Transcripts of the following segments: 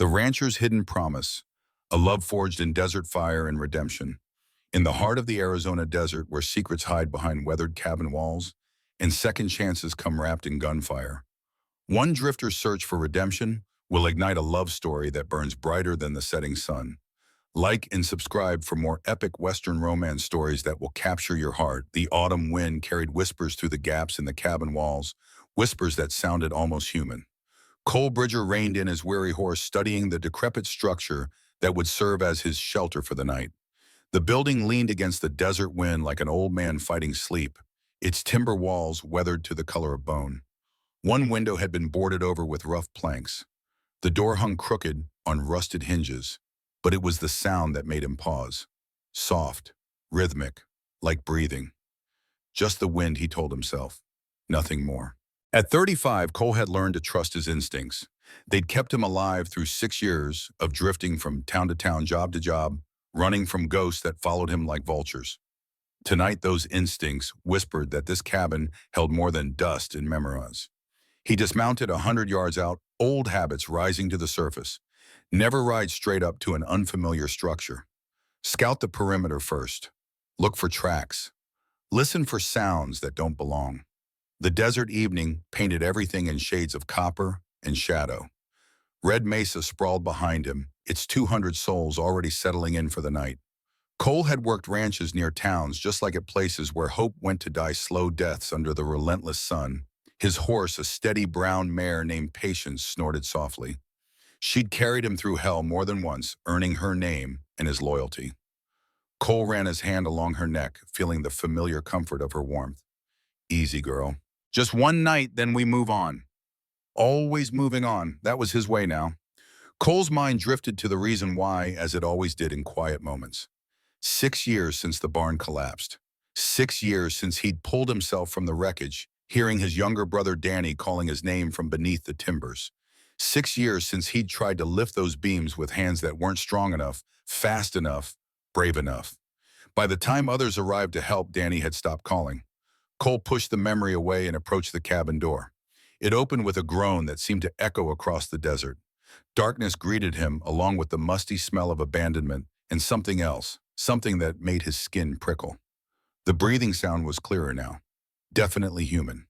The rancher's hidden promise, a love forged in desert fire and redemption. In the heart of the Arizona desert where secrets hide behind weathered cabin walls and second chances come wrapped in gunfire. One drifter's search for redemption will ignite a love story that burns brighter than the setting sun. Like and subscribe for more epic Western romance stories that will capture your heart. The autumn wind carried whispers through the gaps in the cabin walls, whispers that sounded almost human. Cole Bridger reined in his weary horse, studying the decrepit structure that would serve as his shelter for the night. The building leaned against the desert wind like an old man fighting sleep, its timber walls weathered to the color of bone. One window had been boarded over with rough planks. The door hung crooked on rusted hinges, but it was the sound that made him pause. Soft, rhythmic, like breathing. Just the wind, he told himself. Nothing more. At 35, Cole had learned to trust his instincts. They'd kept him alive through 6 years of drifting from town to town, job to job, running from ghosts that followed him like vultures. Tonight, those instincts whispered that this cabin held more than dust and memories. He dismounted 100 yards out, old habits rising to the surface. Never ride straight up to an unfamiliar structure. Scout the perimeter first. Look for tracks. Listen for sounds that don't belong. The desert evening painted everything in shades of copper and shadow. Red Mesa sprawled behind him, its 200 souls already settling in for the night. Cole had worked ranches near towns just like at places where hope went to die slow deaths under the relentless sun. His horse, a steady brown mare named Patience, snorted softly. She'd carried him through hell more than once, earning her name and his loyalty. Cole ran his hand along her neck, feeling the familiar comfort of her warmth. Easy, girl. Just one night, then we move on. Always moving on. That was his way now. Cole's mind drifted to the reason why, as it always did in quiet moments. 6 years since the barn collapsed. 6 years since he'd pulled himself from the wreckage, hearing his younger brother Danny calling his name from beneath the timbers. 6 years since he'd tried to lift those beams with hands that weren't strong enough, fast enough, brave enough. By the time others arrived to help, Danny had stopped calling. Cole pushed the memory away and approached the cabin door. It opened with a groan that seemed to echo across the desert. Darkness greeted him, along with the musty smell of abandonment and something else, something that made his skin prickle. The breathing sound was clearer now, definitely human.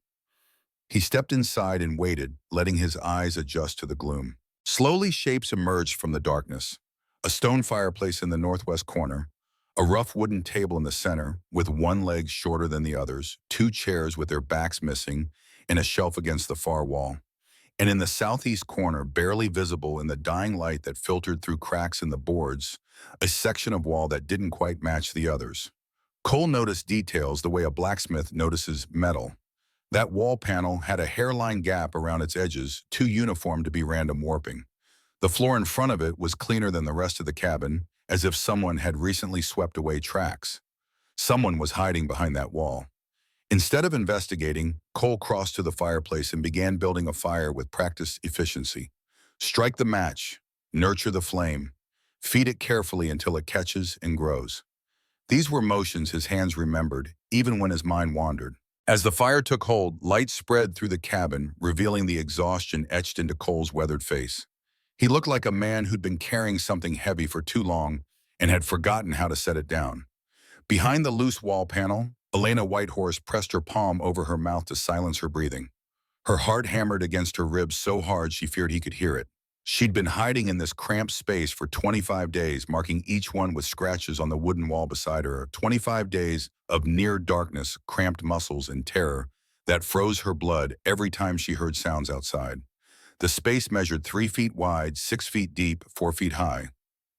He stepped inside and waited, letting his eyes adjust to the gloom. Slowly, shapes emerged from the darkness. A stone fireplace in the northwest corner, a rough wooden table in the center, with one leg shorter than the others, 2 chairs with their backs missing, and a shelf against the far wall. And in the southeast corner, barely visible in the dying light that filtered through cracks in the boards, a section of wall that didn't quite match the others. Cole noticed details the way a blacksmith notices metal. That wall panel had a hairline gap around its edges, too uniform to be random warping. The floor in front of it was cleaner than the rest of the cabin, as if someone had recently swept away tracks. Someone was hiding behind that wall. Instead of investigating, Cole crossed to the fireplace and began building a fire with practiced efficiency. Strike the match, nurture the flame, feed it carefully until it catches and grows. These were motions his hands remembered, even when his mind wandered. As the fire took hold, light spread through the cabin, revealing the exhaustion etched into Cole's weathered face. He looked like a man who'd been carrying something heavy for too long and had forgotten how to set it down. Behind the loose wall panel, Elena Whitehorse pressed her palm over her mouth to silence her breathing. Her heart hammered against her ribs so hard she feared he could hear it. She'd been hiding in this cramped space for 25 days, marking each one with scratches on the wooden wall beside her. 25 days of near darkness, cramped muscles, and terror that froze her blood every time she heard sounds outside. The space measured 3 feet wide, 6 feet deep, 4 feet high.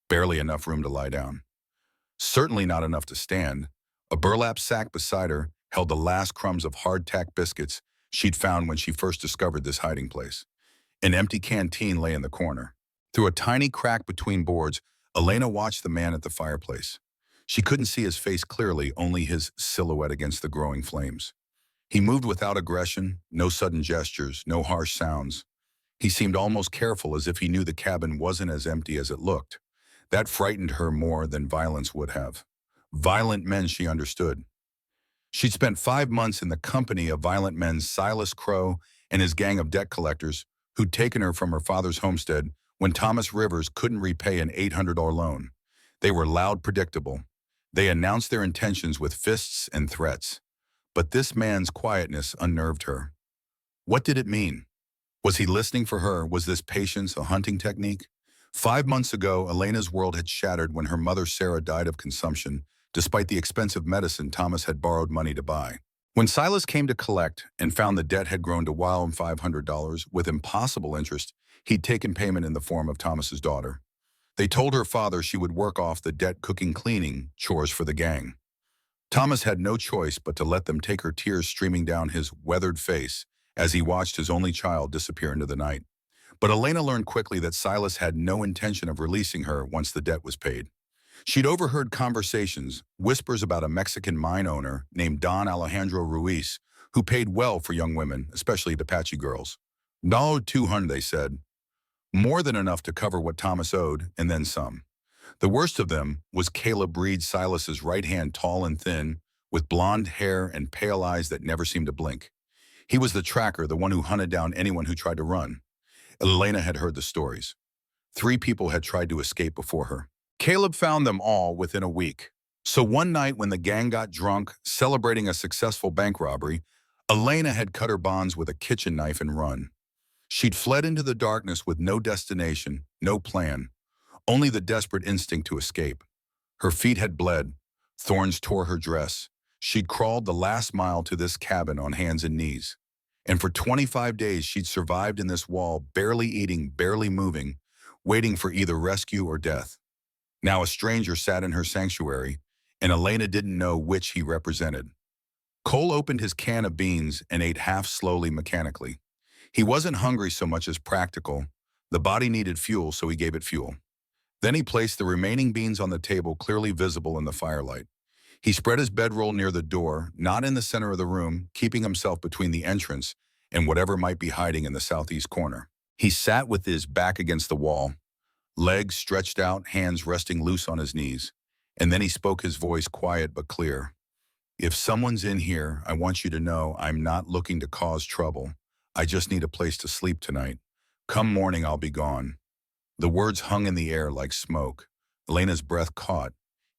Barely enough room to lie down. Certainly not enough to stand. A burlap sack beside her held the last crumbs of hardtack biscuits she'd found when she first discovered this hiding place. An empty canteen lay in the corner. Through a tiny crack between boards, Elena watched the man at the fireplace. She couldn't see his face clearly, only his silhouette against the growing flames. He moved without aggression, no sudden gestures, no harsh sounds. He seemed almost careful, as if he knew the cabin wasn't as empty as it looked. That frightened her more than violence would have. Violent men, she understood. She'd spent 5 months in the company of violent men Silas Crow and his gang of debt collectors who'd taken her from her father's homestead when Thomas Rivers couldn't repay an $800 loan. They were loud, predictable. They announced their intentions with fists and threats. But this man's quietness unnerved her. What did it mean? Was he listening for her? Was this patience a hunting technique? 5 months ago, Elena's world had shattered when her mother Sarah died of consumption, despite the expensive medicine Thomas had borrowed money to buy. When Silas came to collect and found the debt had grown to wild $500 with impossible interest, he'd taken payment in the form of Thomas's daughter. They told her father she would work off the debt cooking cleaning chores for the gang. Thomas had no choice but to let them take her, tears streaming down his weathered face as he watched his only child disappear into the night. But Elena learned quickly that Silas had no intention of releasing her once the debt was paid. She'd overheard conversations, whispers about a Mexican mine owner named Don Alejandro Ruiz, who paid well for young women, especially Apache girls. $200, they said. More than enough to cover what Thomas owed, and then some. The worst of them was Caleb Reed, Silas's right hand, tall and thin, with blonde hair and pale eyes that never seemed to blink. He was the tracker, the one who hunted down anyone who tried to run. Elena had heard the stories. 3 people had tried to escape before her. Caleb found them all within a week. So one night when the gang got drunk, celebrating a successful bank robbery, Elena had cut her bonds with a kitchen knife and run. She'd fled into the darkness with no destination, no plan, only the desperate instinct to escape. Her feet had bled. Thorns tore her dress. She'd crawled the last mile to this cabin on hands and knees. And for 25 days, she'd survived in this wall, barely eating, barely moving, waiting for either rescue or death. Now a stranger sat in her sanctuary, and Elena didn't know which he represented. Cole opened his can of beans and ate half slowly, mechanically. He wasn't hungry so much as practical. The body needed fuel, so he gave it fuel. Then he placed the remaining beans on the table, clearly visible in the firelight. He spread his bedroll near the door, not in the center of the room, keeping himself between the entrance and whatever might be hiding in the southeast corner. He sat with his back against the wall, legs stretched out, hands resting loose on his knees. And then he spoke, his voice quiet but clear. If someone's in here, I want you to know I'm not looking to cause trouble. I just need a place to sleep tonight. Come morning, I'll be gone. The words hung in the air like smoke. Elena's breath caught.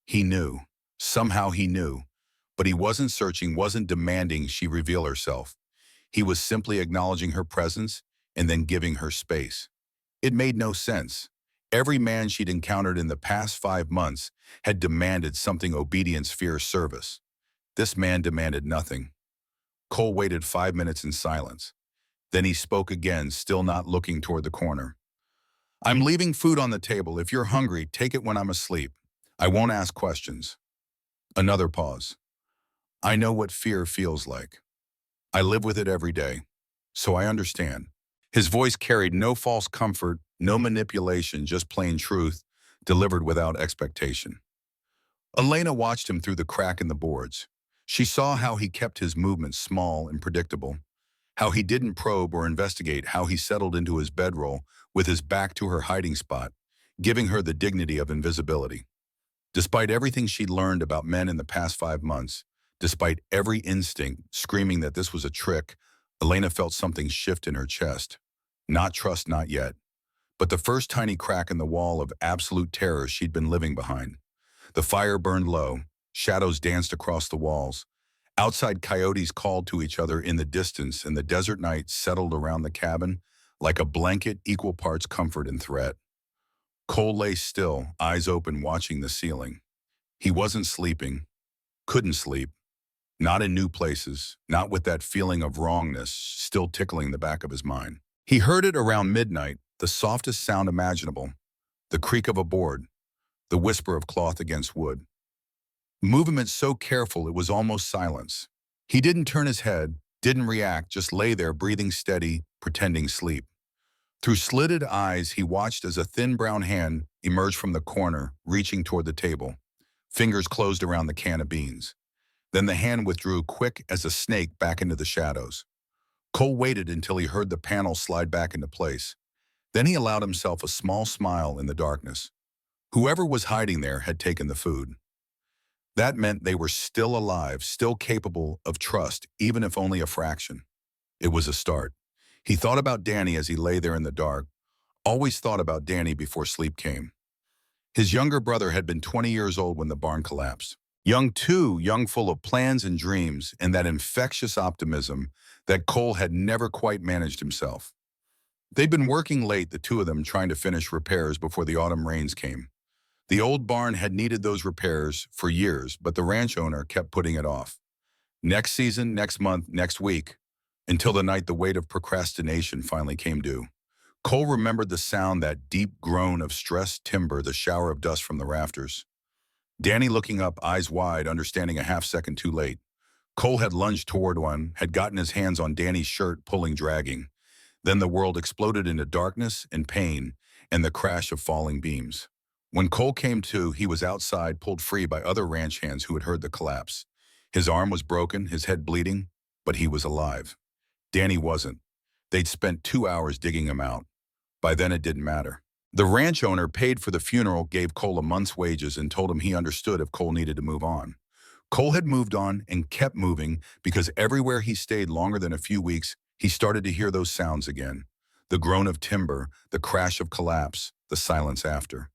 He knew. Somehow he knew. But he wasn't searching, wasn't demanding she reveal herself. He was simply acknowledging her presence and then giving her space. It made no sense. Every man she'd encountered in the past 5 months had demanded something: obedience, fear, service. This man demanded nothing. Cole waited 5 minutes in silence. Then he spoke again, still not looking toward the corner. I'm leaving food on the table. If you're hungry, take it when I'm asleep. I won't ask questions. Another pause. I know what fear feels like. I live with it every day, so I understand. His voice carried no false comfort, no manipulation, just plain truth, delivered without expectation. Elena watched him through the crack in the boards. She saw how he kept his movements small and predictable, how he didn't probe or investigate, how he settled into his bedroll with his back to her hiding spot, giving her the dignity of invisibility. Despite everything she'd learned about men in the past 5 months, despite every instinct screaming that this was a trick, Elena felt something shift in her chest. Not trust, not yet, but the first tiny crack in the wall of absolute terror she'd been living behind. The fire burned low, shadows danced across the walls. Outside, coyotes called to each other in the distance, and the desert night settled around the cabin like a blanket, equal parts comfort and threat. Cole lay still, eyes open, watching the ceiling. He wasn't sleeping, couldn't sleep. Not in new places, not with that feeling of wrongness still tickling the back of his mind. He heard it around midnight, the softest sound imaginable, the creak of a board, the whisper of cloth against wood. Movement so careful it was almost silence. He didn't turn his head, didn't react, just lay there breathing steady, pretending sleep. Through slitted eyes, he watched as a thin brown hand emerged from the corner, reaching toward the table. Fingers closed around the can of beans. Then the hand withdrew, quick as a snake, back into the shadows. Cole waited until he heard the panel slide back into place. Then he allowed himself a small smile in the darkness. Whoever was hiding there had taken the food. That meant they were still alive, still capable of trust, even if only a fraction. It was a start. He thought about Danny as he lay there in the dark, always thought about Danny before sleep came. His younger brother had been 20 years old when the barn collapsed. Young too, young full of plans and dreams and that infectious optimism that Cole had never quite managed himself. They'd been working late, the two of them trying to finish repairs before the autumn rains came. The old barn had needed those repairs for years, but the ranch owner kept putting it off. Next season, next month, next week, until the night the weight of procrastination finally came due. Cole remembered the sound, that deep groan of stressed timber, the shower of dust from the rafters. Danny looking up, eyes wide, understanding a half-second too late. Cole had lunged toward one, had gotten his hands on Danny's shirt, pulling, dragging. Then the world exploded into darkness and pain and the crash of falling beams. When Cole came to, he was outside, pulled free by other ranch hands who had heard the collapse. His arm was broken, his head bleeding, but he was alive. Danny wasn't. They'd spent 2 hours digging him out. By then it didn't matter. The ranch owner paid for the funeral, gave Cole a month's wages, and told him he understood if Cole needed to move on. Cole had moved on and kept moving because everywhere he stayed longer than a few weeks, he started to hear those sounds again. The groan of timber, the crash of collapse, the silence after.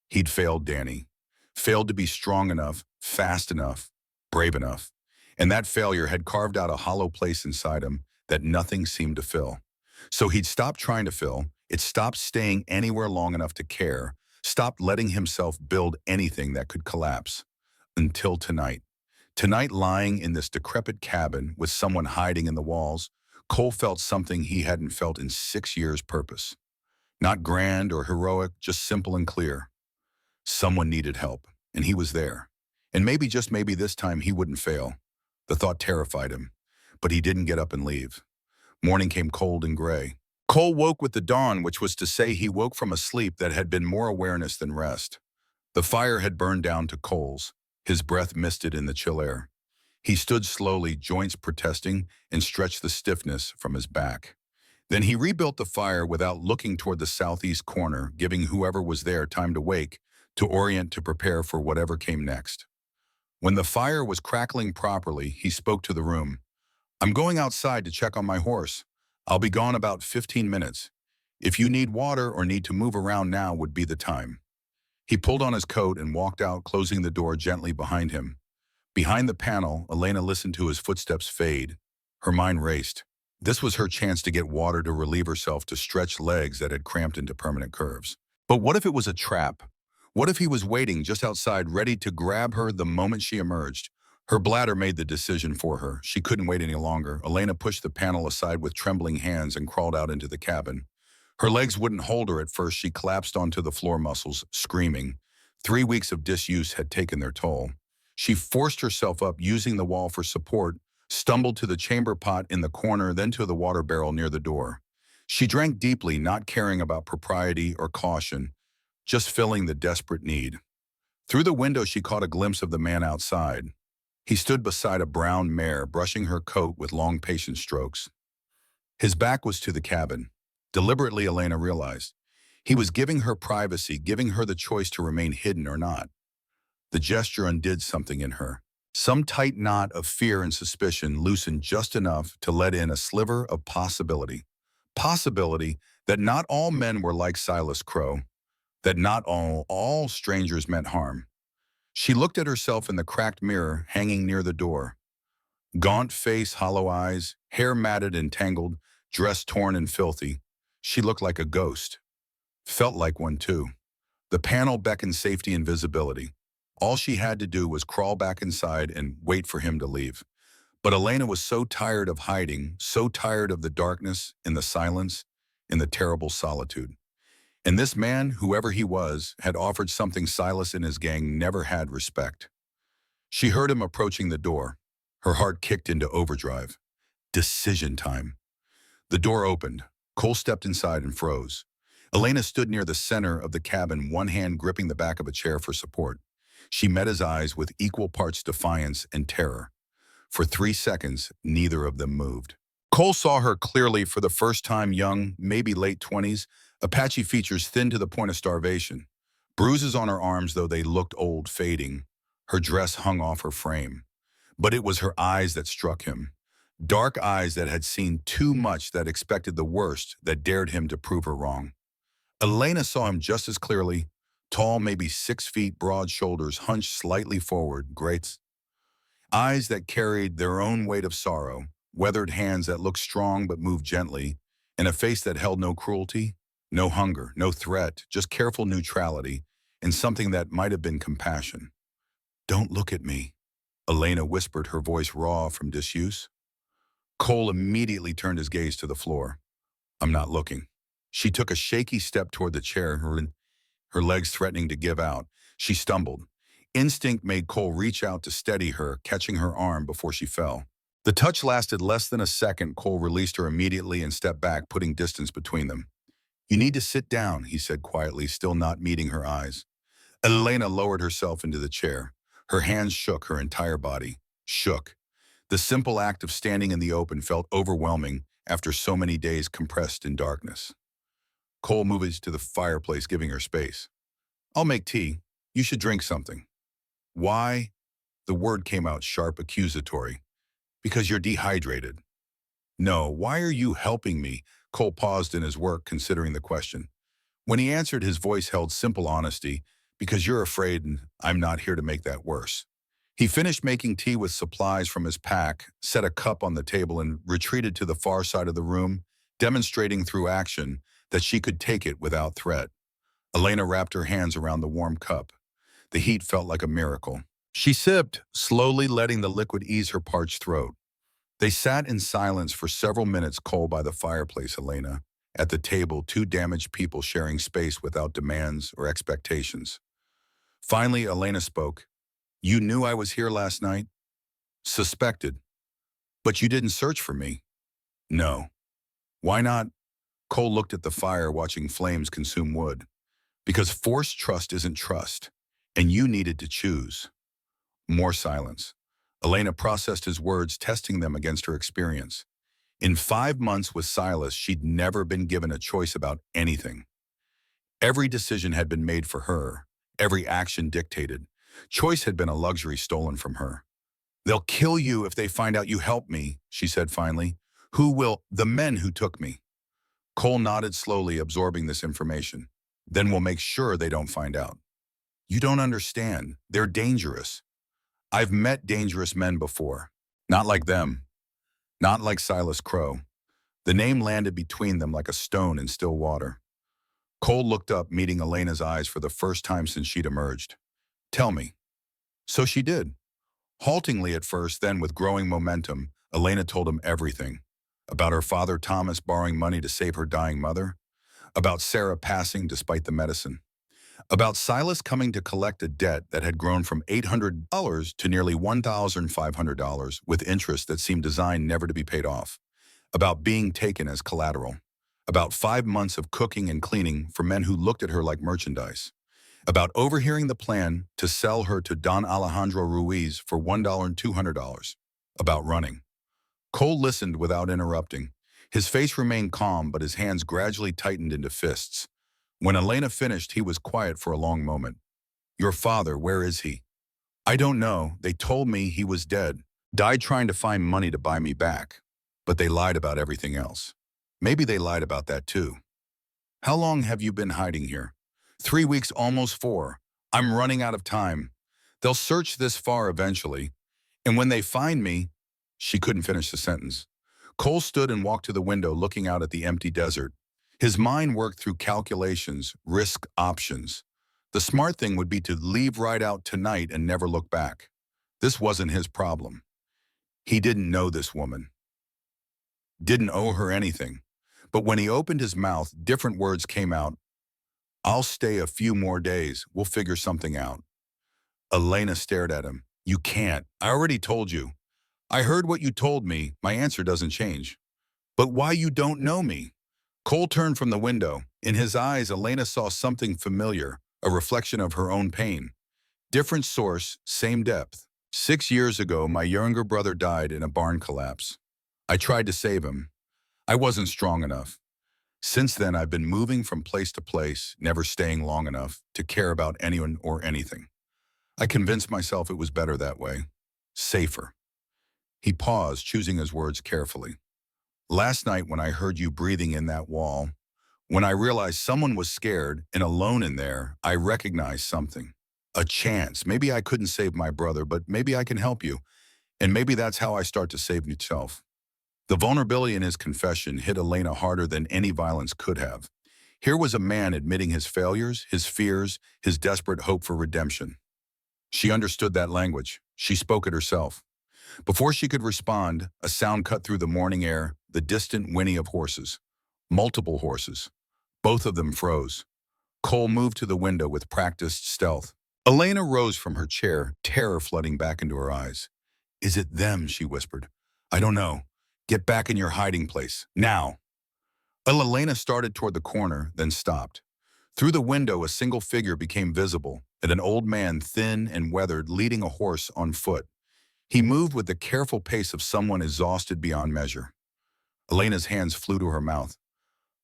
He'd failed Danny. Failed to be strong enough, fast enough, brave enough. And that failure had carved out a hollow place inside him that nothing seemed to fill. So he'd stopped trying to fill. It stopped staying anywhere long enough to care, stopped letting himself build anything that could collapse. Until tonight. Tonight, lying in this decrepit cabin with someone hiding in the walls, Cole felt something he hadn't felt in 6 years. Purpose. Not grand or heroic, just simple and clear. Someone needed help, and he was there. And maybe, just maybe, this time he wouldn't fail. The thought terrified him, but he didn't get up and leave. Morning came cold and gray. Cole woke with the dawn, which was to say he woke from a sleep that had been more awareness than rest. The fire had burned down to coals. His breath misted in the chill air. He stood slowly, joints protesting, and stretched the stiffness from his back. Then he rebuilt the fire without looking toward the southeast corner, giving whoever was there time to wake, to orient, to prepare for whatever came next. When the fire was crackling properly, he spoke to the room. "I'm going outside to check on my horse. I'll be gone about 15 minutes. If you need water or need to move around, now would be the time." He pulled on his coat and walked out, closing the door gently behind him. Behind the panel, Elena listened to his footsteps fade. Her mind raced. This was her chance to get water, to relieve herself, to stretch legs that had cramped into permanent curves. But what if it was a trap? What if he was waiting just outside, ready to grab her the moment she emerged? Her bladder made the decision for her. She couldn't wait any longer. Elena pushed the panel aside with trembling hands and crawled out into the cabin. Her legs wouldn't hold her at first. She collapsed onto the floor muscles, screaming. 3 weeks of disuse had taken their toll. She forced herself up, using the wall for support, stumbled to the chamber pot in the corner, then to the water barrel near the door. She drank deeply, not caring about propriety or caution, just filling the desperate need. Through the window, she caught a glimpse of the man outside. He stood beside a brown mare, brushing her coat with long, patient strokes. His back was to the cabin. Deliberately, Elena realized. He was giving her privacy, giving her the choice to remain hidden or not. The gesture undid something in her. Some tight knot of fear and suspicion loosened just enough to let in a sliver of possibility. Possibility that not all men were like Silas Crow, that not all strangers meant harm. She looked at herself in the cracked mirror hanging near the door. Gaunt face, hollow eyes, hair matted and tangled, dress torn and filthy. She looked like a ghost. Felt like one too. The panel beckoned safety and visibility. All she had to do was crawl back inside and wait for him to leave. But Elena was so tired of hiding, so tired of the darkness, in the silence, in the terrible solitude. And this man, whoever he was, had offered something Silas and his gang never had: respect. She heard him approaching the door. Her heart kicked into overdrive. Decision time. The door opened. Cole stepped inside and froze. Elena stood near the center of the cabin, one hand gripping the back of a chair for support. She met his eyes with equal parts defiance and terror. For 3 seconds, neither of them moved. Cole saw her clearly for the first time, young, maybe late 20s, Apache features thin to the point of starvation. Bruises on her arms, though they looked old, fading. Her dress hung off her frame. But it was her eyes that struck him. Dark eyes that had seen too much, that expected the worst, that dared him to prove her wrong. Elena saw him just as clearly, tall, maybe 6 feet, broad shoulders hunched slightly forward, great eyes that carried their own weight of sorrow, weathered hands that looked strong but moved gently, and a face that held no cruelty, no hunger, no threat, just careful neutrality, and something that might have been compassion. "Don't look at me," Elena whispered, her voice raw from disuse. Cole immediately turned his gaze to the floor. "I'm not looking." She took a shaky step toward the chair, her legs threatening to give out. She stumbled. Instinct made Cole reach out to steady her, catching her arm before she fell. The touch lasted less than a second. Cole released her immediately and stepped back, putting distance between them. "You need to sit down," he said quietly, still not meeting her eyes. Elena lowered herself into the chair. Her hands shook, her entire body shook. The simple act of standing in the open felt overwhelming after so many days compressed in darkness. Cole moved to the fireplace, giving her space. "I'll make tea. You should drink something." "Why?" The word came out sharp, accusatory. "Because you're dehydrated." "No, why are you helping me?" Cole paused in his work, considering the question. When he answered, his voice held simple honesty. "Because you're afraid, and I'm not here to make that worse." He finished making tea with supplies from his pack, set a cup on the table, and retreated to the far side of the room, demonstrating through action that she could take it without threat. Elena wrapped her hands around the warm cup. The heat felt like a miracle. She sipped, slowly letting the liquid ease her parched throat. They sat in silence for several minutes, Cole by the fireplace, Elena at the table, two damaged people sharing space without demands or expectations. Finally, Elena spoke. "You knew I was here last night?" "Suspected." "But you didn't search for me?" "No." "Why not?" Cole looked at the fire, watching flames consume wood. "Because forced trust isn't trust, and you needed to choose." More silence. Elena processed his words, testing them against her experience. In 5 months with Silas, she'd never been given a choice about anything. Every decision had been made for her, every action dictated. Choice had been a luxury stolen from her. "They'll kill you if they find out you helped me," she said finally. "Who will?" "The men who took me." Cole nodded slowly, absorbing this information. "Then we'll make sure they don't find out." "You don't understand. They're dangerous." "I've met dangerous men before. Not like them. Not like Silas Crow." The name landed between them like a stone in still water. Cole looked up, meeting Elena's eyes for the first time since she'd emerged. "Tell me." So she did. Haltingly at first, then with growing momentum, Elena told him everything. About her father Thomas borrowing money to save her dying mother. About Sarah passing despite the medicine. About Silas coming to collect a debt that had grown from $800 to nearly $1,500 with interest that seemed designed never to be paid off. About being taken as collateral. About 5 months of cooking and cleaning for men who looked at her like merchandise. About overhearing the plan to sell her to Don Alejandro Ruiz for $1 and $200. About running. Cole listened without interrupting. His face remained calm, but his hands gradually tightened into fists. When Elena finished, he was quiet for a long moment. "Your father, where is he?" "I don't know. They told me he was dead. Died trying to find money to buy me back. But they lied about everything else." "Maybe they lied about that too." "How long have you been hiding here?" 3 weeks, almost 4. "I'm running out of time. They'll search this far eventually. And when they find me—" She couldn't finish the sentence. Cole stood and walked to the window, looking out at the empty desert. His mind worked through calculations, risk options. The smart thing would be to leave right out tonight and never look back. This wasn't his problem. He didn't know this woman. Didn't owe her anything. But when he opened his mouth, different words came out. "I'll stay a few more days. We'll figure something out." Elena stared at him. "You can't. I already told you." "I heard what you told me. My answer doesn't change." "But why you don't know me?" Cole turned from the window. In his eyes, Elena saw something familiar, a reflection of her own pain. Different source, same depth. 6 years ago, my younger brother died in a barn collapse. I tried to save him. I wasn't strong enough. Since then, I've been moving from place to place, never staying long enough to care about anyone or anything. I convinced myself it was better that way. Safer. He paused, choosing his words carefully. "Last night when I heard you breathing in that wall, When I realized someone was scared and alone in there, I recognized something. A chance. Maybe I couldn't save my brother, but maybe I can help you. And maybe that's how I start to save myself. The vulnerability in his confession hit Elena harder than any violence could have. Here was a man admitting his failures, his fears, his desperate hope for redemption. She understood that language. She spoke it herself. Before she could respond, a sound cut through the morning air, the distant whinny of horses. Multiple horses. Both of them froze. Cole moved to the window with practiced stealth. Elena rose from her chair, terror flooding back into her eyes. "Is it them?" she whispered. "I don't know. Get back in your hiding place. Now." Elena started toward the corner, then stopped. Through the window, a single figure became visible, and an old man, thin and weathered, leading a horse on foot. He moved with the careful pace of someone exhausted beyond measure. Elena's hands flew to her mouth.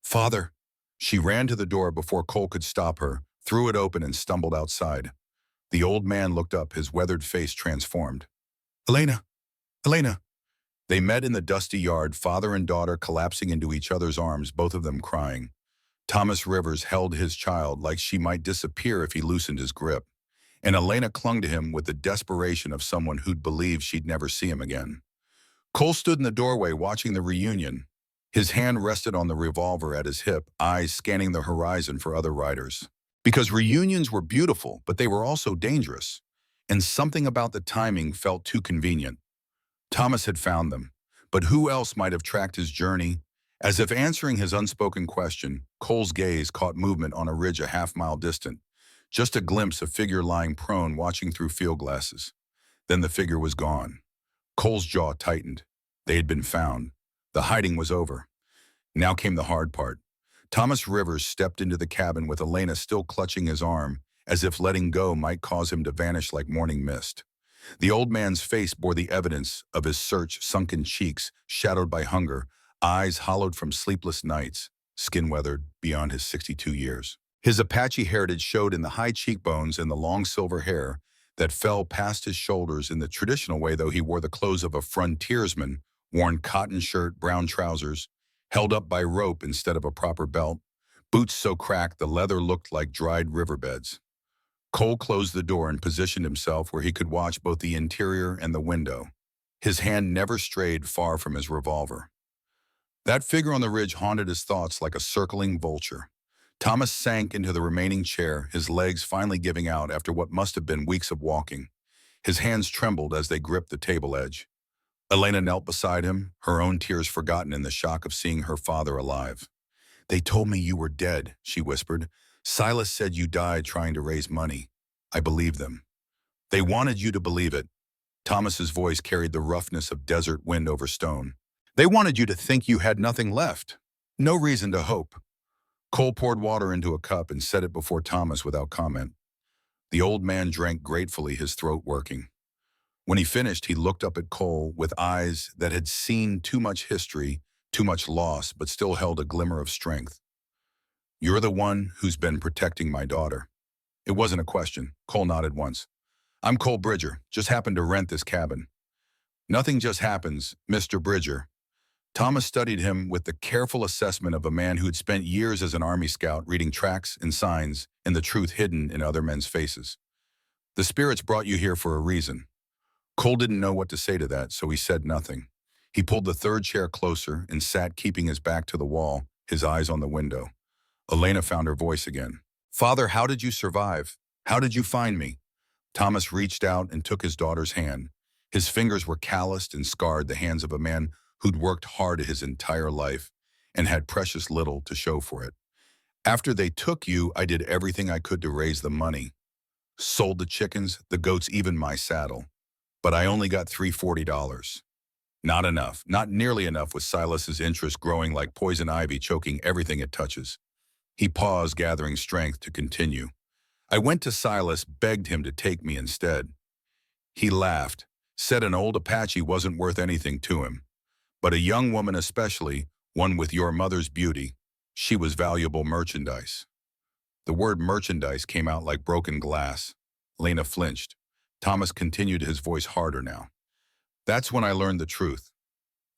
"Father!" She ran to the door before Cole could stop her, threw it open and stumbled outside. The old man looked up, his weathered face transformed. "Elena! Elena!" They met in the dusty yard, father and daughter collapsing into each other's arms, both of them crying. Thomas Rivers held his child like she might disappear if he loosened his grip, and Elena clung to him with the desperation of someone who'd believed she'd never see him again. Cole stood in the doorway watching the reunion. His hand rested on the revolver at his hip, eyes scanning the horizon for other riders. Because reunions were beautiful, but they were also dangerous, and something about the timing felt too convenient. Thomas had found them, but who else might have tracked his journey? As if answering his unspoken question, Cole's gaze caught movement on a ridge a half-mile distant, just a glimpse of a figure lying prone watching through field glasses. Then the figure was gone. Cole's jaw tightened. They had been found. The hiding was over. Now came the hard part. Thomas Rivers stepped into the cabin with Elena still clutching his arm, as if letting go might cause him to vanish like morning mist. The old man's face bore the evidence of his search, sunken cheeks, shadowed by hunger, eyes hollowed from sleepless nights, skin weathered beyond his 62 years. His Apache heritage showed in the high cheekbones and the long silver hair that fell past his shoulders in the traditional way, though he wore the clothes of a frontiersman, worn cotton shirt, brown trousers, held up by rope instead of a proper belt, boots so cracked the leather looked like dried riverbeds. Cole closed the door and positioned himself where he could watch both the interior and the window. His hand never strayed far from his revolver. That figure on the ridge haunted his thoughts like a circling vulture. Thomas sank into the remaining chair, his legs finally giving out after what must have been weeks of walking. His hands trembled as they gripped the table edge. Elena knelt beside him, her own tears forgotten in the shock of seeing her father alive. "They told me you were dead," she whispered. "Silas said you died trying to raise money. I believed them." "They wanted you to believe it." Thomas's voice carried the roughness of desert wind over stone. "They wanted you to think you had nothing left. No reason to hope." Cole poured water into a cup and set it before Thomas without comment. The old man drank gratefully, his throat working. When he finished, he looked up at Cole with eyes that had seen too much history, too much loss, but still held a glimmer of strength. "You're the one who's been protecting my daughter." It wasn't a question. Cole nodded once. "I'm Cole Bridger. Just happened to rent this cabin." "Nothing just happens, Mr. Bridger." Thomas studied him with the careful assessment of a man who'd spent years as an Army scout reading tracks and signs and the truth hidden in other men's faces. "The spirits brought you here for a reason." Cole didn't know what to say to that, so he said nothing. He pulled the third chair closer and sat keeping his back to the wall, his eyes on the window. Elena found her voice again. "Father, how did you survive? How did you find me?" Thomas reached out and took his daughter's hand. His fingers were calloused and scarred, the hands of a man who'd worked hard his entire life and had precious little to show for it. "After they took you, I did everything I could to raise the money. Sold the chickens, the goats, even my saddle. But I only got $340. Not enough, not nearly enough, with Silas's interest growing like poison ivy choking everything it touches." He paused, gathering strength to continue. "I went to Silas, begged him to take me instead. He laughed, said an old Apache wasn't worth anything to him. But a young woman especially, one with your mother's beauty, she was valuable merchandise." The word merchandise came out like broken glass. Lena flinched. Thomas continued, his voice harder now. "That's when I learned the truth.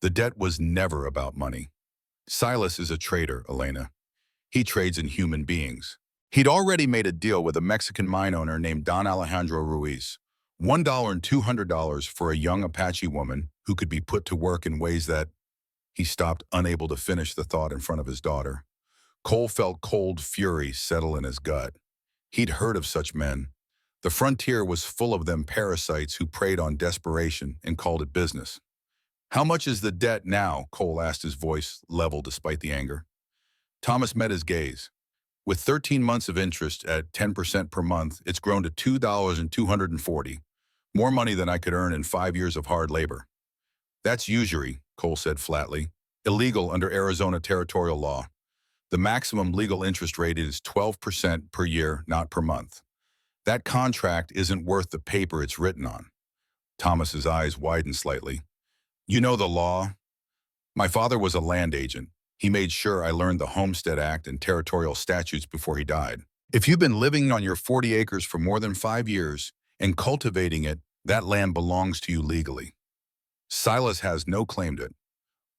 The debt was never about money. Silas is a traitor, Elena. He trades in human beings. He'd already made a deal with a Mexican mine owner named Don Alejandro Ruiz. $1 and $200 for a young Apache woman who could be put to work in ways that he stopped, unable to finish the thought in front of his daughter. Cole felt cold fury settle in his gut. He'd heard of such men. The frontier was full of them parasites who preyed on desperation and called it business. How much is the debt now? Cole asked, his voice level despite the anger. Thomas met his gaze. With 13 months of interest at 10% per month, it's grown to $2,240, more money than I could earn in 5 years of hard labor. That's usury, Cole said flatly, illegal under Arizona territorial law. The maximum legal interest rate is 12% per year, not per month. That contract isn't worth the paper it's written on. Thomas's eyes widened slightly. You know the law? My father was a land agent. He made sure I learned the Homestead Act and territorial statutes before he died. If you've been living on your 40 acres for more than 5 years and cultivating it, that land belongs to you legally. Silas has no claim to it.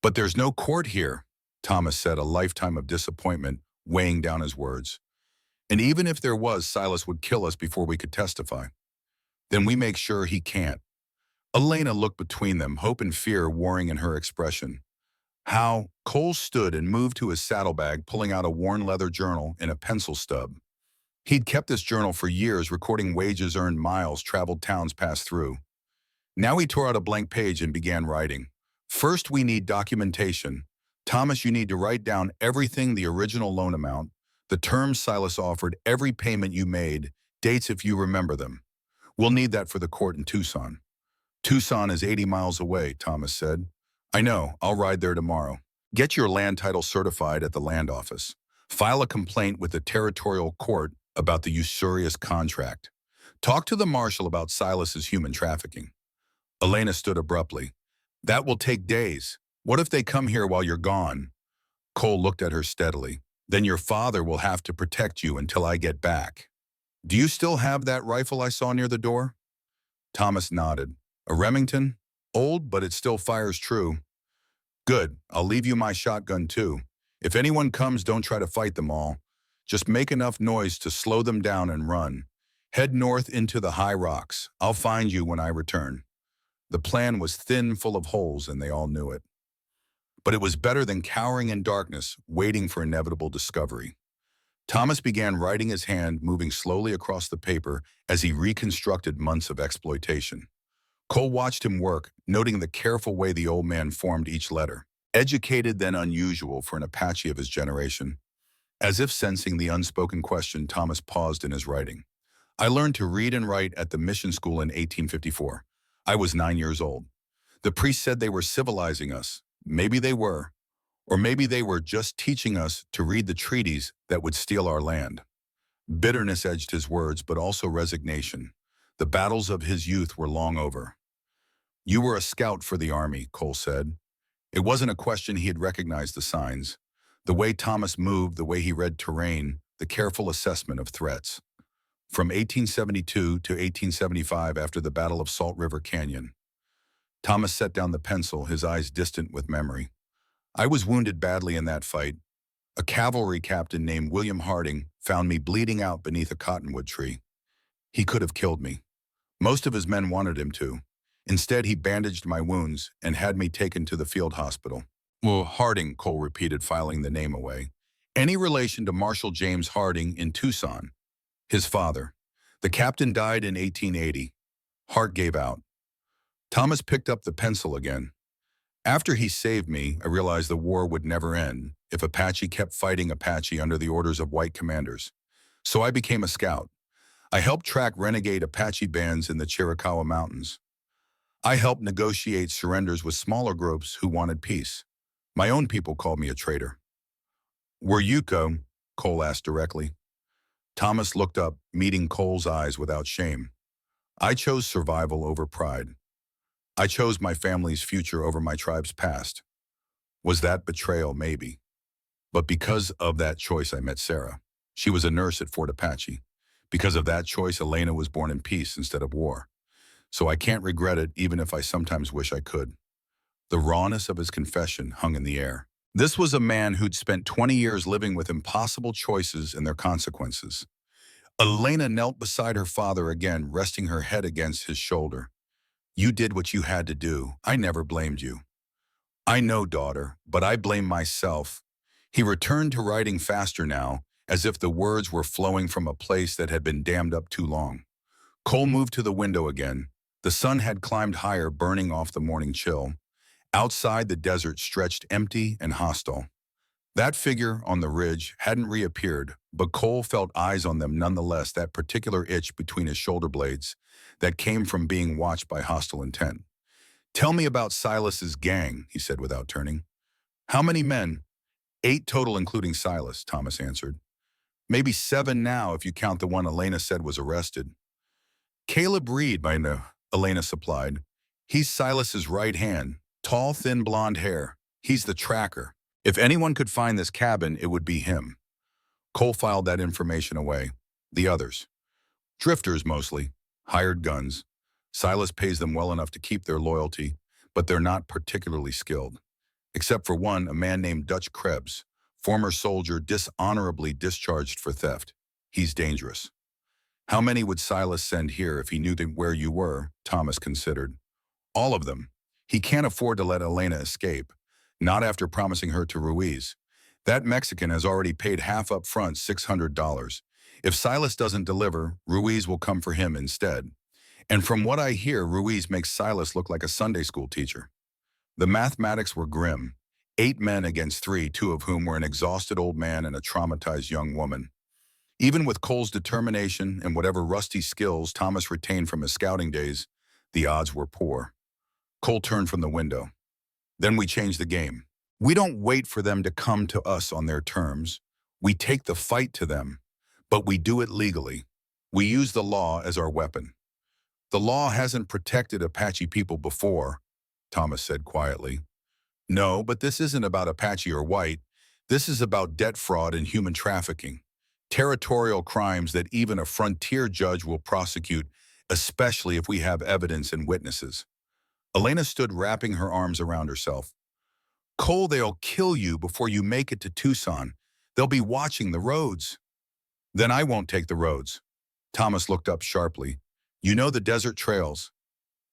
But there's no court here, Thomas said, a lifetime of disappointment weighing down his words. And even if there was, Silas would kill us before we could testify. Then we make sure he can't. Elena looked between them, hope and fear warring in her expression. How? Cole stood and moved to his saddlebag, pulling out a worn leather journal and a pencil stub. He'd kept this journal for years, recording wages earned, miles traveled, towns passed through. Now he tore out a blank page and began writing. First, we need documentation. Thomas, you need to write down everything: the original loan amount, the terms Silas offered, every payment you made, dates if you remember them. We'll need that for the court in Tucson. Tucson is 80 miles away, Thomas said. I know, I'll ride there tomorrow. Get your land title certified at the land office. File a complaint with the territorial court about the usurious contract. Talk to the marshal about Silas's human trafficking. Elena stood abruptly. That will take days. What if they come here while you're gone? Cole looked at her steadily. Then your father will have to protect you until I get back. Do you still have that rifle I saw near the door? Thomas nodded. A Remington? Old, but it still fires true. Good, I'll leave you my shotgun too. If anyone comes, don't try to fight them all. Just make enough noise to slow them down and run. Head north into the high rocks. I'll find you when I return. The plan was thin, full of holes, and they all knew it. But it was better than cowering in darkness, waiting for inevitable discovery. Thomas began writing, his hand moving slowly across the paper as he reconstructed months of exploitation. Cole watched him work, noting the careful way the old man formed each letter. Educated then unusual for an Apache of his generation. As if sensing the unspoken question, Thomas paused in his writing. I learned to read and write at the mission school in 1854. I was 9 years old. The priest said they were civilizing us. Maybe they were. Or maybe they were just teaching us to read the treaties that would steal our land. Bitterness edged his words, but also resignation. The battles of his youth were long over. You were a scout for the army, Cole said. It wasn't a question. He had recognized the signs. The way Thomas moved, the way he read terrain, the careful assessment of threats. From 1872 to 1875, after the Battle of Salt River Canyon. Thomas set down the pencil, his eyes distant with memory. I was wounded badly in that fight. A cavalry captain named William Harding found me bleeding out beneath a cottonwood tree. He could have killed me. Most of his men wanted him to. Instead, he bandaged my wounds and had me taken to the field hospital. Well, Harding, Cole repeated, filing the name away. Any relation to Marshal James Harding in Tucson? His father. The captain died in 1880. Heart gave out. Thomas picked up the pencil again. After he saved me, I realized the war would never end if Apache kept fighting Apache under the orders of white commanders. So I became a scout. I helped track renegade Apache bands in the Chiricahua Mountains. I helped negotiate surrenders with smaller groups who wanted peace. My own people called me a traitor. Were you, Cole asked directly. Thomas looked up, meeting Cole's eyes without shame. I chose survival over pride. I chose my family's future over my tribe's past. Was that betrayal? Maybe. But because of that choice, I met Sarah. She was a nurse at Fort Apache. Because of that choice, Elena was born in peace instead of war. So I can't regret it, even if I sometimes wish I could. The rawness of his confession hung in the air. This was a man who'd spent 20 years living with impossible choices and their consequences. Elena knelt beside her father again, resting her head against his shoulder. You did what you had to do. I never blamed you. I know, daughter, but I blame myself. He returned to writing faster now, as if the words were flowing from a place that had been dammed up too long. Cole moved to the window again. The sun had climbed higher, burning off the morning chill. Outside, the desert stretched empty and hostile. That figure on the ridge hadn't reappeared, but Cole felt eyes on them nonetheless, that particular itch between his shoulder blades that came from being watched by hostile intent. Tell me about Silas's gang, he said without turning. How many men? 8 total, including Silas, Thomas answered. Maybe 7 now if you count the one Elena said was arrested. Caleb Reed, by now, Elena supplied. He's Silas's right hand, tall, thin blonde hair. He's the tracker. If anyone could find this cabin, it would be him. Cole filed that information away. The others. Drifters mostly. Hired guns. Silas pays them well enough to keep their loyalty, but they're not particularly skilled. Except for one, a man named Dutch Krebs, former soldier dishonorably discharged for theft. He's dangerous. How many would Silas send here if he knew where you were? Thomas considered. All of them. He can't afford to let Elena escape. Not after promising her to Ruiz. That Mexican has already paid half up front, $600. If Silas doesn't deliver, Ruiz will come for him instead. And from what I hear, Ruiz makes Silas look like a Sunday school teacher. The mathematics were grim. 8 men against 3, 2 of whom were an exhausted old man and a traumatized young woman. Even with Cole's determination and whatever rusty skills Thomas retained from his scouting days, the odds were poor. Cole turned from the window. Then we change the game. We don't wait for them to come to us on their terms. We take the fight to them, but we do it legally. We use the law as our weapon. The law hasn't protected Apache people before, Thomas said quietly. No, but this isn't about Apache or white. This is about debt fraud and human trafficking. Territorial crimes that even a frontier judge will prosecute, especially if we have evidence and witnesses. Elena stood wrapping her arms around herself. Cole, they'll kill you before you make it to Tucson. They'll be watching the roads. Then I won't take the roads. Thomas looked up sharply. You know the desert trails.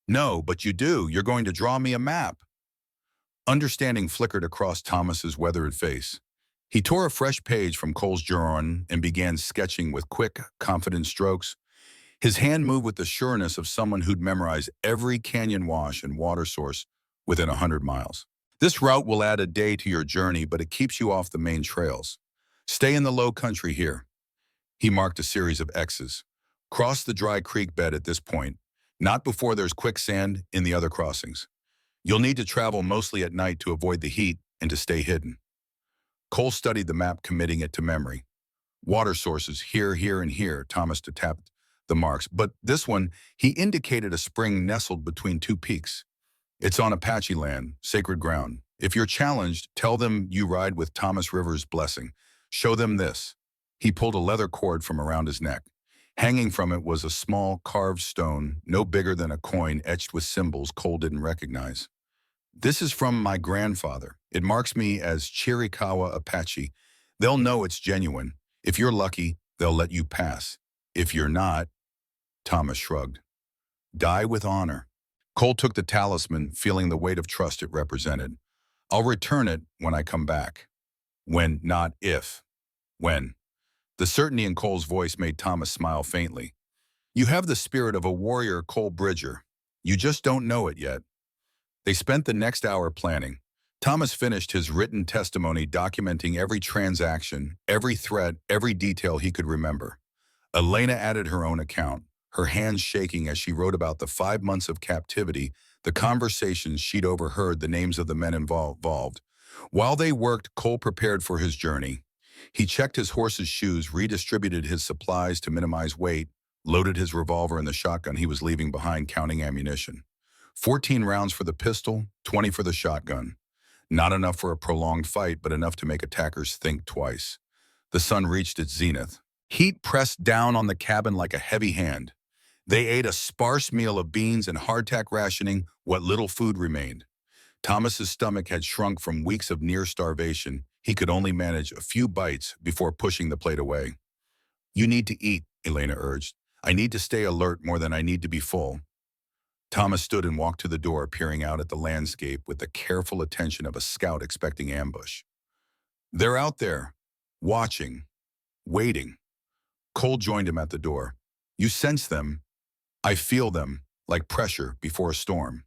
No, but you do. You're going to draw me a map. Understanding flickered across Thomas's weathered face. He tore a fresh page from Cole's journal and began sketching with quick, confident strokes. His hand moved with the sureness of someone who'd memorized every canyon wash and water source within 100 miles. This route will add a day to your journey, but it keeps you off the main trails. Stay in the low country here. He marked a series of X's. Cross the dry creek bed at this point, not before there's quicksand in the other crossings. You'll need to travel mostly at night to avoid the heat and to stay hidden. Cole studied the map, committing it to memory. Water sources here, here, and here, Thomas tapped the marks. But this one, he indicated a spring nestled between 2 peaks. It's on Apache land, sacred ground. If you're challenged, tell them you ride with Thomas Rivers' blessing. Show them this. He pulled a leather cord from around his neck. Hanging from it was a small carved stone, no bigger than a coin, etched with symbols Cole didn't recognize. This is from my grandfather. It marks me as Chiricahua Apache. They'll know it's genuine. If you're lucky, they'll let you pass. If you're not, Thomas shrugged. Die with honor. Cole took the talisman, feeling the weight of trust it represented. I'll return it when I come back. When, not if. When. The certainty in Cole's voice made Thomas smile faintly. You have the spirit of a warrior, Cole Bridger. You just don't know it yet. They spent the next hour planning. Thomas finished his written testimony documenting every transaction, every threat, every detail he could remember. Elena added her own account, her hands shaking as she wrote about the 5 months of captivity, the conversations she'd overheard, the names of the men involved. While they worked, Cole prepared for his journey. He checked his horse's shoes, redistributed his supplies to minimize weight, loaded his revolver in the shotgun he was leaving behind, counting ammunition. 14 rounds for the pistol, 20 for the shotgun. Not enough for a prolonged fight, but enough to make attackers think twice. The sun reached its zenith. Heat pressed down on the cabin like a heavy hand. They ate a sparse meal of beans and hardtack rationing, what little food remained. Thomas's stomach had shrunk from weeks of near starvation. He could only manage a few bites before pushing the plate away. You need to eat, Elena urged. I need to stay alert more than I need to be full. Thomas stood and walked to the door, peering out at the landscape with the careful attention of a scout expecting ambush. They're out there, watching, waiting. Cole joined him at the door. You sense them. I feel them, like pressure before a storm.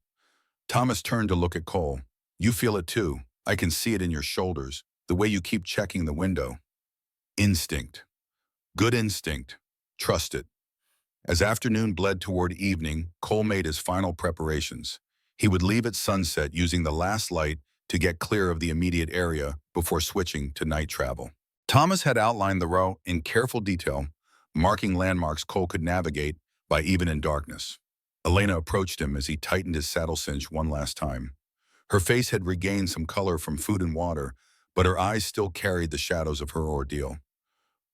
Thomas turned to look at Cole. You feel it too. I can see it in your shoulders, the way you keep checking the window. Instinct. Good instinct. Trust it. As afternoon bled toward evening, Cole made his final preparations. He would leave at sunset using the last light to get clear of the immediate area before switching to night travel. Thomas had outlined the route in careful detail, marking landmarks Cole could navigate by even in darkness. Elena approached him as he tightened his saddle cinch one last time. Her face had regained some color from food and water, but her eyes still carried the shadows of her ordeal.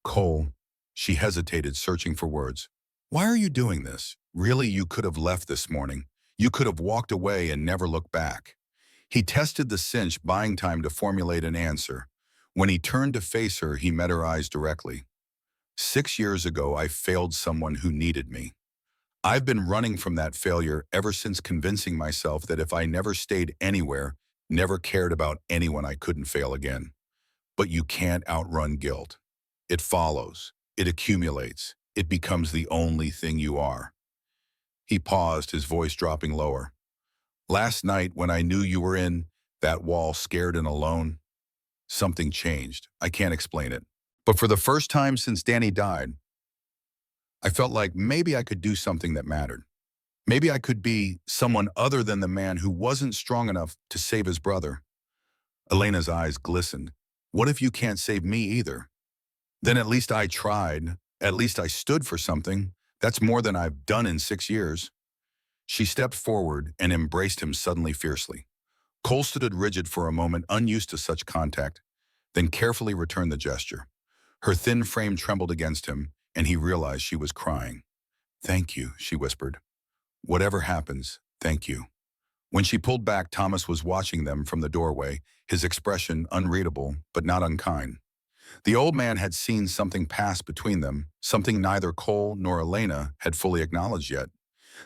Cole, she hesitated, searching for words. Why are you doing this? Really, you could have left this morning. You could have walked away and never looked back. He tested the cinch, buying time to formulate an answer. When he turned to face her, he met her eyes directly. 6 years ago, I failed someone who needed me. I've been running from that failure ever since, convincing myself that if I never stayed anywhere, never cared about anyone, I couldn't fail again. But you can't outrun guilt. It follows. It accumulates. It becomes the only thing you are. He paused, his voice dropping lower. Last night, when I knew you were in that wall, scared and alone, something changed. I can't explain it. But for the first time since Danny died, I felt like maybe I could do something that mattered. Maybe I could be someone other than the man who wasn't strong enough to save his brother. Elena's eyes glistened. What if you can't save me either? Then at least I tried. At least I stood for something. That's more than I've done in 6 years. She stepped forward and embraced him suddenly, fiercely. Cole stood rigid for a moment, unused to such contact, then carefully returned the gesture. Her thin frame trembled against him, and he realized she was crying. Thank you, she whispered. Whatever happens, thank you. When she pulled back, Thomas was watching them from the doorway, his expression unreadable but not unkind. The old man had seen something pass between them, something neither Cole nor Elena had fully acknowledged yet.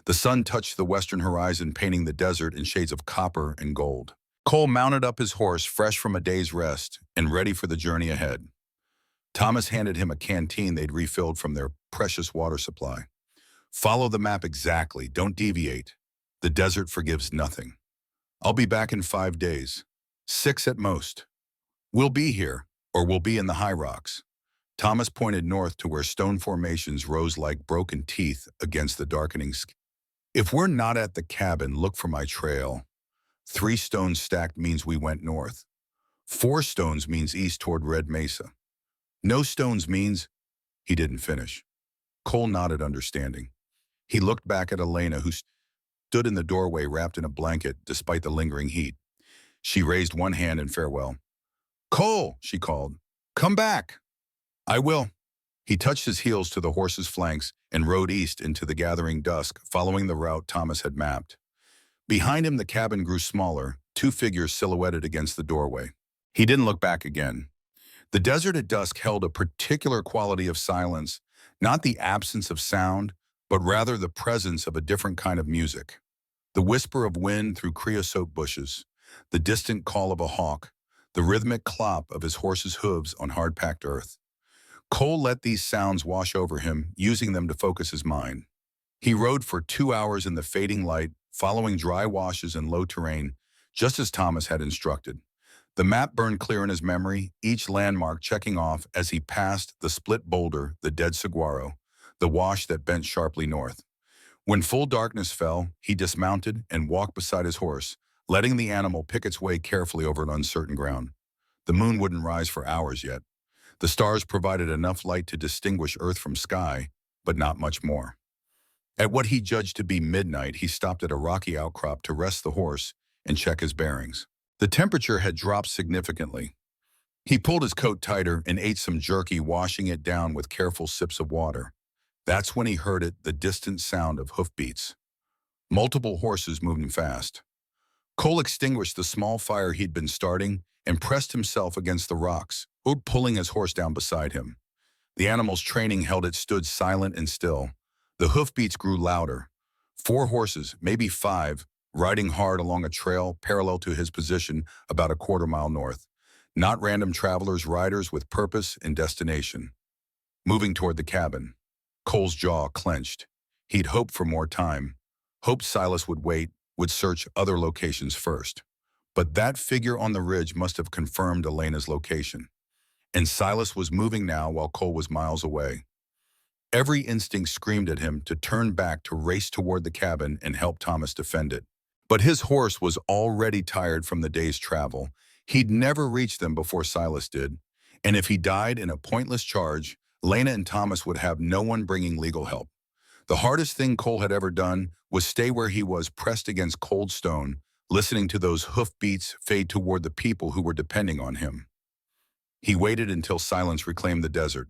The sun touched the western horizon, painting the desert in shades of copper and gold. Cole mounted up his horse, fresh from a day's rest and ready for the journey ahead. Thomas handed him a canteen they'd refilled from their precious water supply. Follow the map exactly, don't deviate. The desert forgives nothing. I'll be back in 5 days. 6 at most. We'll be here, or we'll be in the high rocks. Thomas pointed north to where stone formations rose like broken teeth against the darkening sky. If we're not at the cabin, look for my trail. 3 stones stacked means we went north. 4 stones means east toward Red Mesa. No stones means... He didn't finish. Cole nodded, understanding. He looked back at Elena, who stood in the doorway wrapped in a blanket despite the lingering heat. She raised one hand in farewell. Cole, she called. Come back. I will. He touched his heels to the horse's flanks and rode east into the gathering dusk, following the route Thomas had mapped. Behind him, the cabin grew smaller, 2 figures silhouetted against the doorway. He didn't look back again. The desert at dusk held a particular quality of silence, not the absence of sound, but rather the presence of a different kind of music. The whisper of wind through creosote bushes, the distant call of a hawk, the rhythmic clop of his horse's hooves on hard-packed earth. Cole let these sounds wash over him, using them to focus his mind. He rode for 2 hours in the fading light, following dry washes and low terrain, just as Thomas had instructed. The map burned clear in his memory, each landmark checking off as he passed the split boulder, the dead saguaro, the wash that bent sharply north. When full darkness fell, he dismounted and walked beside his horse, letting the animal pick its way carefully over an uncertain ground. The moon wouldn't rise for hours yet. The stars provided enough light to distinguish earth from sky, but not much more. At what he judged to be midnight, he stopped at a rocky outcrop to rest the horse and check his bearings. The temperature had dropped significantly. He pulled his coat tighter and ate some jerky, washing it down with careful sips of water. That's when he heard it, the distant sound of hoofbeats. Multiple horses moving fast. Cole extinguished the small fire he'd been starting and pressed himself against the rocks, pulling his horse down beside him. The animal's training held it stood silent and still. The hoofbeats grew louder. 4 horses, maybe 5, riding hard along a trail parallel to his position about a quarter-mile north. Not random travelers, riders with purpose and destination. Moving toward the cabin. Cole's jaw clenched. He'd hoped for more time. Hoped Silas would wait, would search other locations first. But that figure on the ridge must have confirmed Elena's location. And Silas was moving now while Cole was miles away. Every instinct screamed at him to turn back, to race toward the cabin and help Thomas defend it. But his horse was already tired from the day's travel. He'd never reach them before Silas did. And if he died in a pointless charge, Lena and Thomas would have no one bringing legal help. The hardest thing Cole had ever done was stay where he was, pressed against cold stone, listening to those hoofbeats fade toward the people who were depending on him. He waited until silence reclaimed the desert.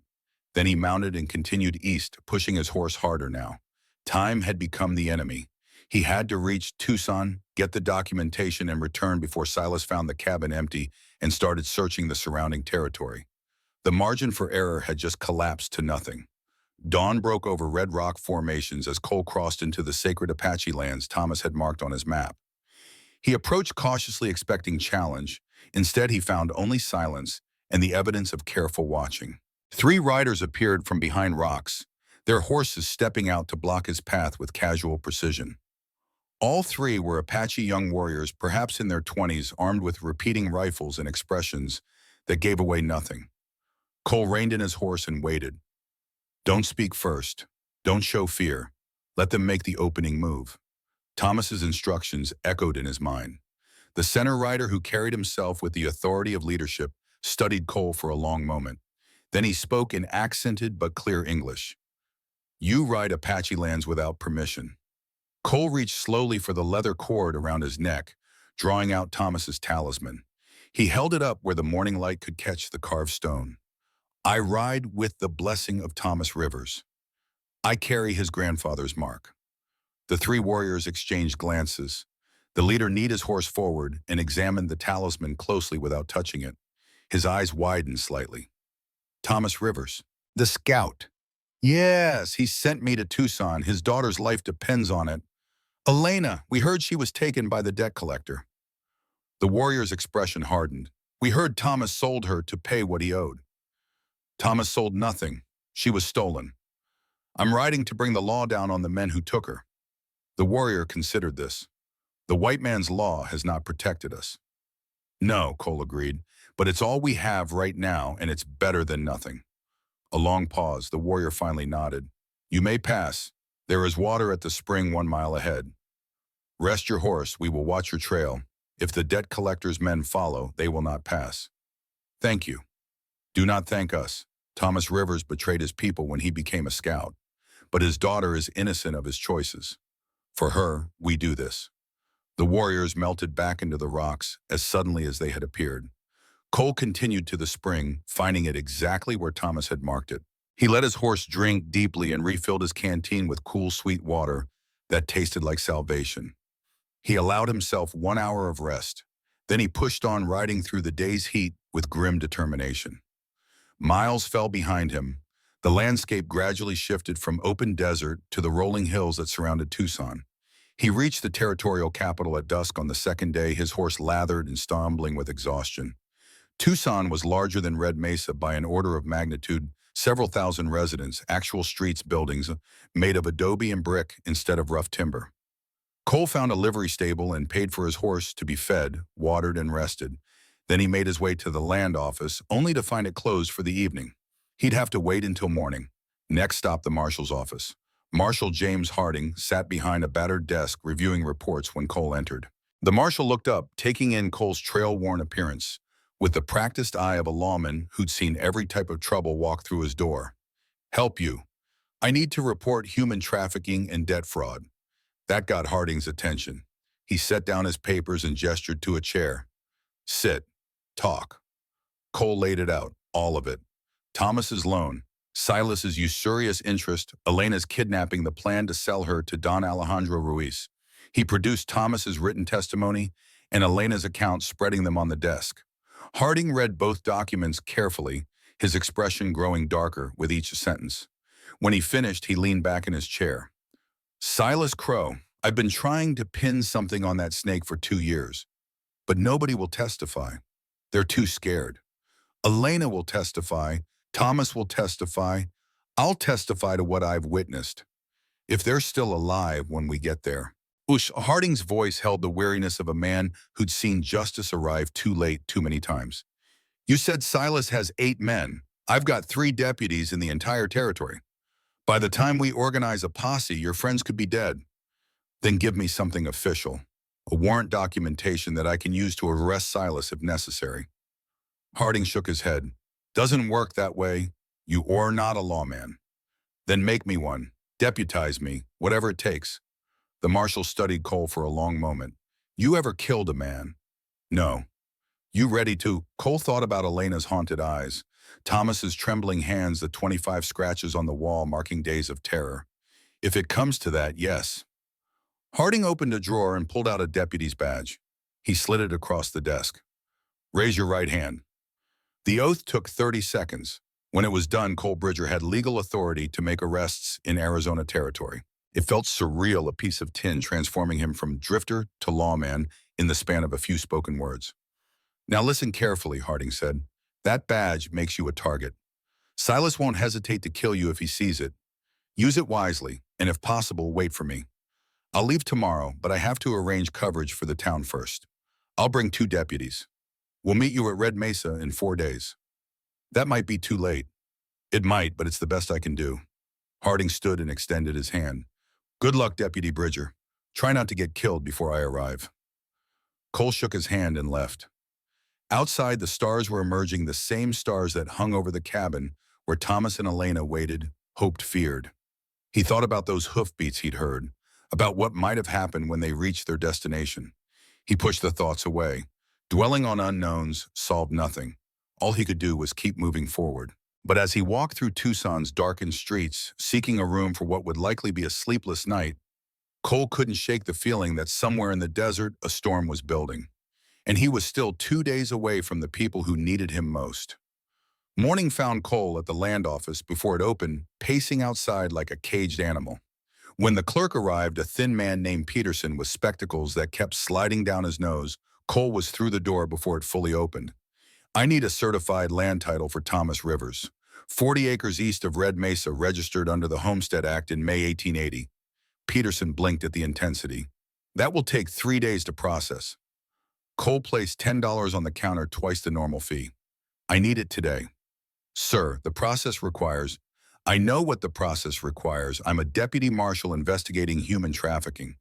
Then he mounted and continued east, pushing his horse harder now. Time had become the enemy. He had to reach Tucson, get the documentation, and return before Silas found the cabin empty and started searching the surrounding territory. The margin for error had just collapsed to nothing. Dawn broke over red rock formations as Cole crossed into the sacred Apache lands Thomas had marked on his map. He approached cautiously, expecting challenge. Instead, he found only silence and the evidence of careful watching. 3 riders appeared from behind rocks, their horses stepping out to block his path with casual precision. All 3 were Apache young warriors, perhaps in their 20s, armed with repeating rifles and expressions that gave away nothing. Cole reined in his horse and waited. Don't speak first. Don't show fear. Let them make the opening move. Thomas's instructions echoed in his mind. The center rider, who carried himself with the authority of leadership, studied Cole for a long moment. Then he spoke in accented but clear English. You ride Apache lands without permission. Cole reached slowly for the leather cord around his neck, drawing out Thomas's talisman. He held it up where the morning light could catch the carved stone. I ride with the blessing of Thomas Rivers. I carry his grandfather's mark. The 3 warriors exchanged glances. The leader kneed his horse forward and examined the talisman closely without touching it. His eyes widened slightly. Thomas Rivers, the scout. Yes, he sent me to Tucson. His daughter's life depends on it. Elena, we heard she was taken by the debt collector. The warrior's expression hardened. We heard Thomas sold her to pay what he owed. Thomas sold nothing. She was stolen. I'm riding to bring the law down on the men who took her. The warrior considered this. The white man's law has not protected us. No, Cole agreed, but it's all we have right now, and it's better than nothing. A long pause. The warrior finally nodded. You may pass. There is water at the spring 1 mile ahead. Rest your horse. We will watch your trail. If the debt collector's men follow, they will not pass. Thank you. Do not thank us. Thomas Rivers betrayed his people when he became a scout, but his daughter is innocent of his choices. For her, we do this. The warriors melted back into the rocks as suddenly as they had appeared. Cole continued to the spring, finding it exactly where Thomas had marked it. He let his horse drink deeply and refilled his canteen with cool, sweet water that tasted like salvation. He allowed himself 1 hour of rest. Then he pushed on, riding through the day's heat with grim determination. Miles fell behind him. The landscape gradually shifted from open desert to the rolling hills that surrounded Tucson. He reached the territorial capital at dusk on the second day, his horse lathered and stumbling with exhaustion. Tucson was larger than Red Mesa by an order of magnitude, several thousand residents, actual streets, buildings made of adobe and brick instead of rough timber. Cole found a livery stable and paid for his horse to be fed, watered, and rested. Then he made his way to the land office, only to find it closed for the evening. He'd have to wait until morning. Next stop, the marshal's office. Marshal James Harding sat behind a battered desk reviewing reports when Cole entered. The marshal looked up, taking in Cole's trail-worn appearance, with the practiced eye of a lawman who'd seen every type of trouble walk through his door. Help you. I need to report human trafficking and debt fraud. That got Harding's attention. He set down his papers and gestured to a chair. Sit. Talk. Cole laid it out, all of it. Thomas's loan, Silas's usurious interest, Elena's kidnapping, the plan to sell her to Don Alejandro Ruiz. He produced Thomas's written testimony, and Elena's account spreading them on the desk. Harding read both documents carefully, his expression growing darker with each sentence. When he finished, he leaned back in his chair. Silas Crow, I've been trying to pin something on that snake for 2 years, but nobody will testify. They're too scared. Elena will testify. Thomas will testify. I'll testify to what I've witnessed. If they're still alive when we get there. Harding's voice held the weariness of a man who'd seen justice arrive too late too many times. You said Silas has 8 men. I've got 3 deputies in the entire territory. By the time we organize a posse, your friends could be dead. Then give me something official, a warrant documentation that I can use to arrest Silas if necessary. Harding shook his head. Doesn't work that way. You are not a lawman. Then make me one. Deputize me, whatever it takes. The marshal studied Cole for a long moment. You ever killed a man? No. You ready to? Cole thought about Elena's haunted eyes, Thomas's trembling hands, the 25 scratches on the wall marking days of terror. If it comes to that, yes. Harding opened a drawer and pulled out a deputy's badge. He slid it across the desk. Raise your right hand. The oath took 30 seconds. When it was done, Cole Bridger had legal authority to make arrests in Arizona territory. It felt surreal, a piece of tin transforming him from drifter to lawman in the span of a few spoken words. Now listen carefully, Harding said. That badge makes you a target. Silas won't hesitate to kill you if he sees it. Use it wisely, and if possible, wait for me. I'll leave tomorrow, but I have to arrange coverage for the town first. I'll bring 2 deputies. We'll meet you at Red Mesa in 4 days. That might be too late. It might, but it's the best I can do. Harding stood and extended his hand. Good luck, Deputy Bridger. Try not to get killed before I arrive. Cole shook his hand and left. Outside, the stars were emerging, the same stars that hung over the cabin where Thomas and Elena waited, hoped, feared. He thought about those hoofbeats he'd heard, about what might have happened when they reached their destination. He pushed the thoughts away. Dwelling on unknowns solved nothing. All he could do was keep moving forward. But as he walked through Tucson's darkened streets, seeking a room for what would likely be a sleepless night, Cole couldn't shake the feeling that somewhere in the desert a storm was building. And he was still 2 days away from the people who needed him most. Morning found Cole at the land office before it opened, pacing outside like a caged animal. When the clerk arrived, a thin man named Peterson with spectacles that kept sliding down his nose, Cole was through the door before it fully opened. I need a certified land title for Thomas Rivers, 40 acres east of Red Mesa, registered under the Homestead Act in May 1880. Peterson blinked at the intensity. That will take 3 days to process. Cole placed $10 on the counter, twice the normal fee. I need it today. Sir, the process requires... I know what the process requires. I'm a deputy marshal investigating human trafficking.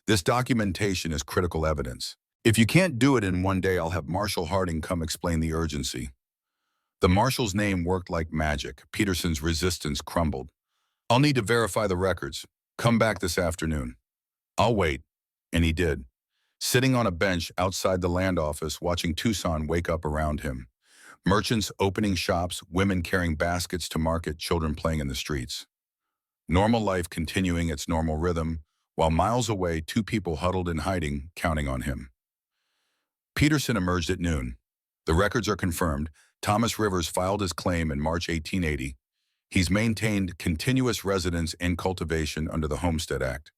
This documentation is critical evidence. If you can't do it in 1 day, I'll have Marshal Harding come explain the urgency. The marshal's name worked like magic. Peterson's resistance crumbled. I'll need to verify the records. Come back this afternoon. I'll wait. And he did. Sitting on a bench outside the land office, watching Tucson wake up around him. Merchants opening shops, women carrying baskets to market, children playing in the streets. Normal life continuing its normal rhythm, while miles away, 2 people huddled in hiding, counting on him. Peterson emerged at noon. The records are confirmed. Thomas Rivers filed his claim in March 1880. He's maintained continuous residence and cultivation under the Homestead Act.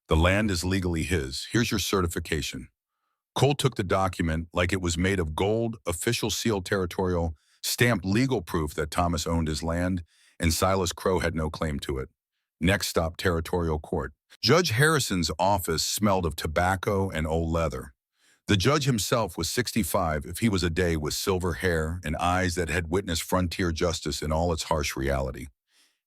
The land is legally his. Here's your certification. Cole took the document like it was made of gold, official seal territorial, stamped legal proof that Thomas owned his land and Silas Crow had no claim to it. Next stop, territorial court. Judge Harrison's office smelled of tobacco and old leather. The judge himself was 65 if he was a day, with silver hair and eyes that had witnessed frontier justice in all its harsh reality.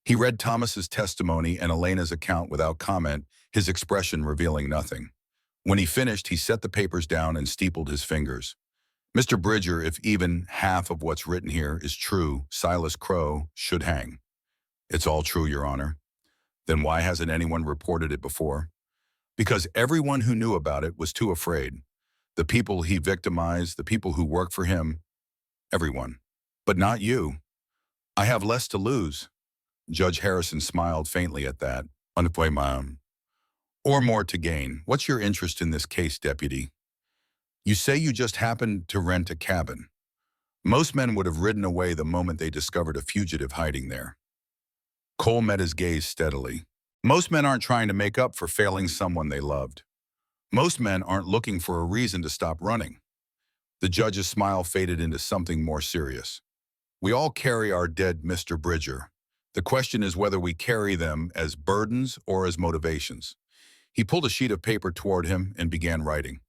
He read Thomas's testimony and Elena's account without comment, his expression revealing nothing. When he finished, he set the papers down and steepled his fingers. Mr. Bridger, if even half of what's written here is true, Silas Crow should hang. It's all true, Your Honor. Then why hasn't anyone reported it before? Because everyone who knew about it was too afraid. The people he victimized, the people who work for him, everyone. But not you. I have less to lose. Judge Harrison smiled faintly at that. Or more to gain. What's your interest in this case, Deputy? You say you just happened to rent a cabin. Most men would have ridden away the moment they discovered a fugitive hiding there. Cole met his gaze steadily. Most men aren't trying to make up for failing someone they loved. Most men aren't looking for a reason to stop running. The judge's smile faded into something more serious. We all carry our dead Mr. Bridger. The question is whether we carry them as burdens or as motivations. He pulled a sheet of paper toward him and began writing.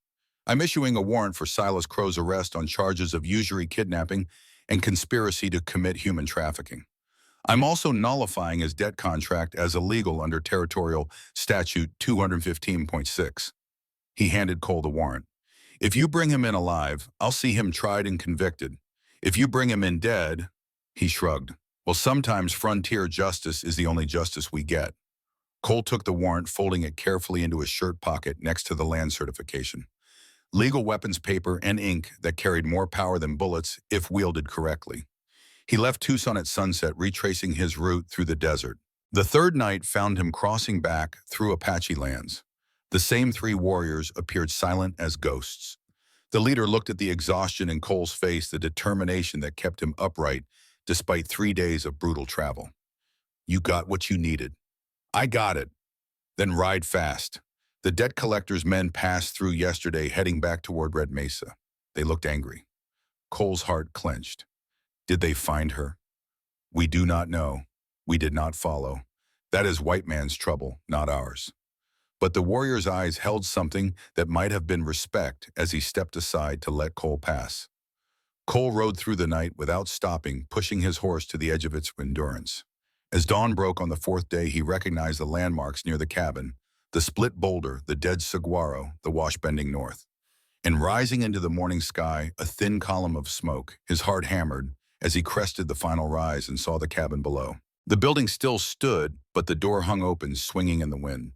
I'm issuing a warrant for Silas Crow's arrest on charges of usury kidnapping and conspiracy to commit human trafficking. I'm also nullifying his debt contract as illegal under Territorial Statute 215.6. He handed Cole the warrant. If you bring him in alive, I'll see him tried and convicted. If you bring him in dead, he shrugged. Well, sometimes frontier justice is the only justice we get. Cole took the warrant, folding it carefully into his shirt pocket next to the land certification. Legal weapons paper and ink that carried more power than bullets if wielded correctly. He left Tucson at sunset, retracing his route through the desert. The third night found him crossing back through Apache lands. The same three warriors appeared silent as ghosts. The leader looked at the exhaustion in Cole's face, the determination that kept him upright despite 3 days of brutal travel. You got what you needed. I got it. Then ride fast. The debt collector's men passed through yesterday, heading back toward Red Mesa. They looked angry. Cole's heart clenched. Did they find her? We do not know. We did not follow. That is white man's trouble, not ours. But the warrior's eyes held something that might have been respect as he stepped aside to let Cole pass. Cole rode through the night without stopping, pushing his horse to the edge of its endurance. As dawn broke on the fourth day, he recognized the landmarks near the cabin, the split boulder, the dead saguaro, the wash bending north. And rising into the morning sky, a thin column of smoke, his heart hammered as he crested the final rise and saw the cabin below. The building still stood, but the door hung open, swinging in the wind.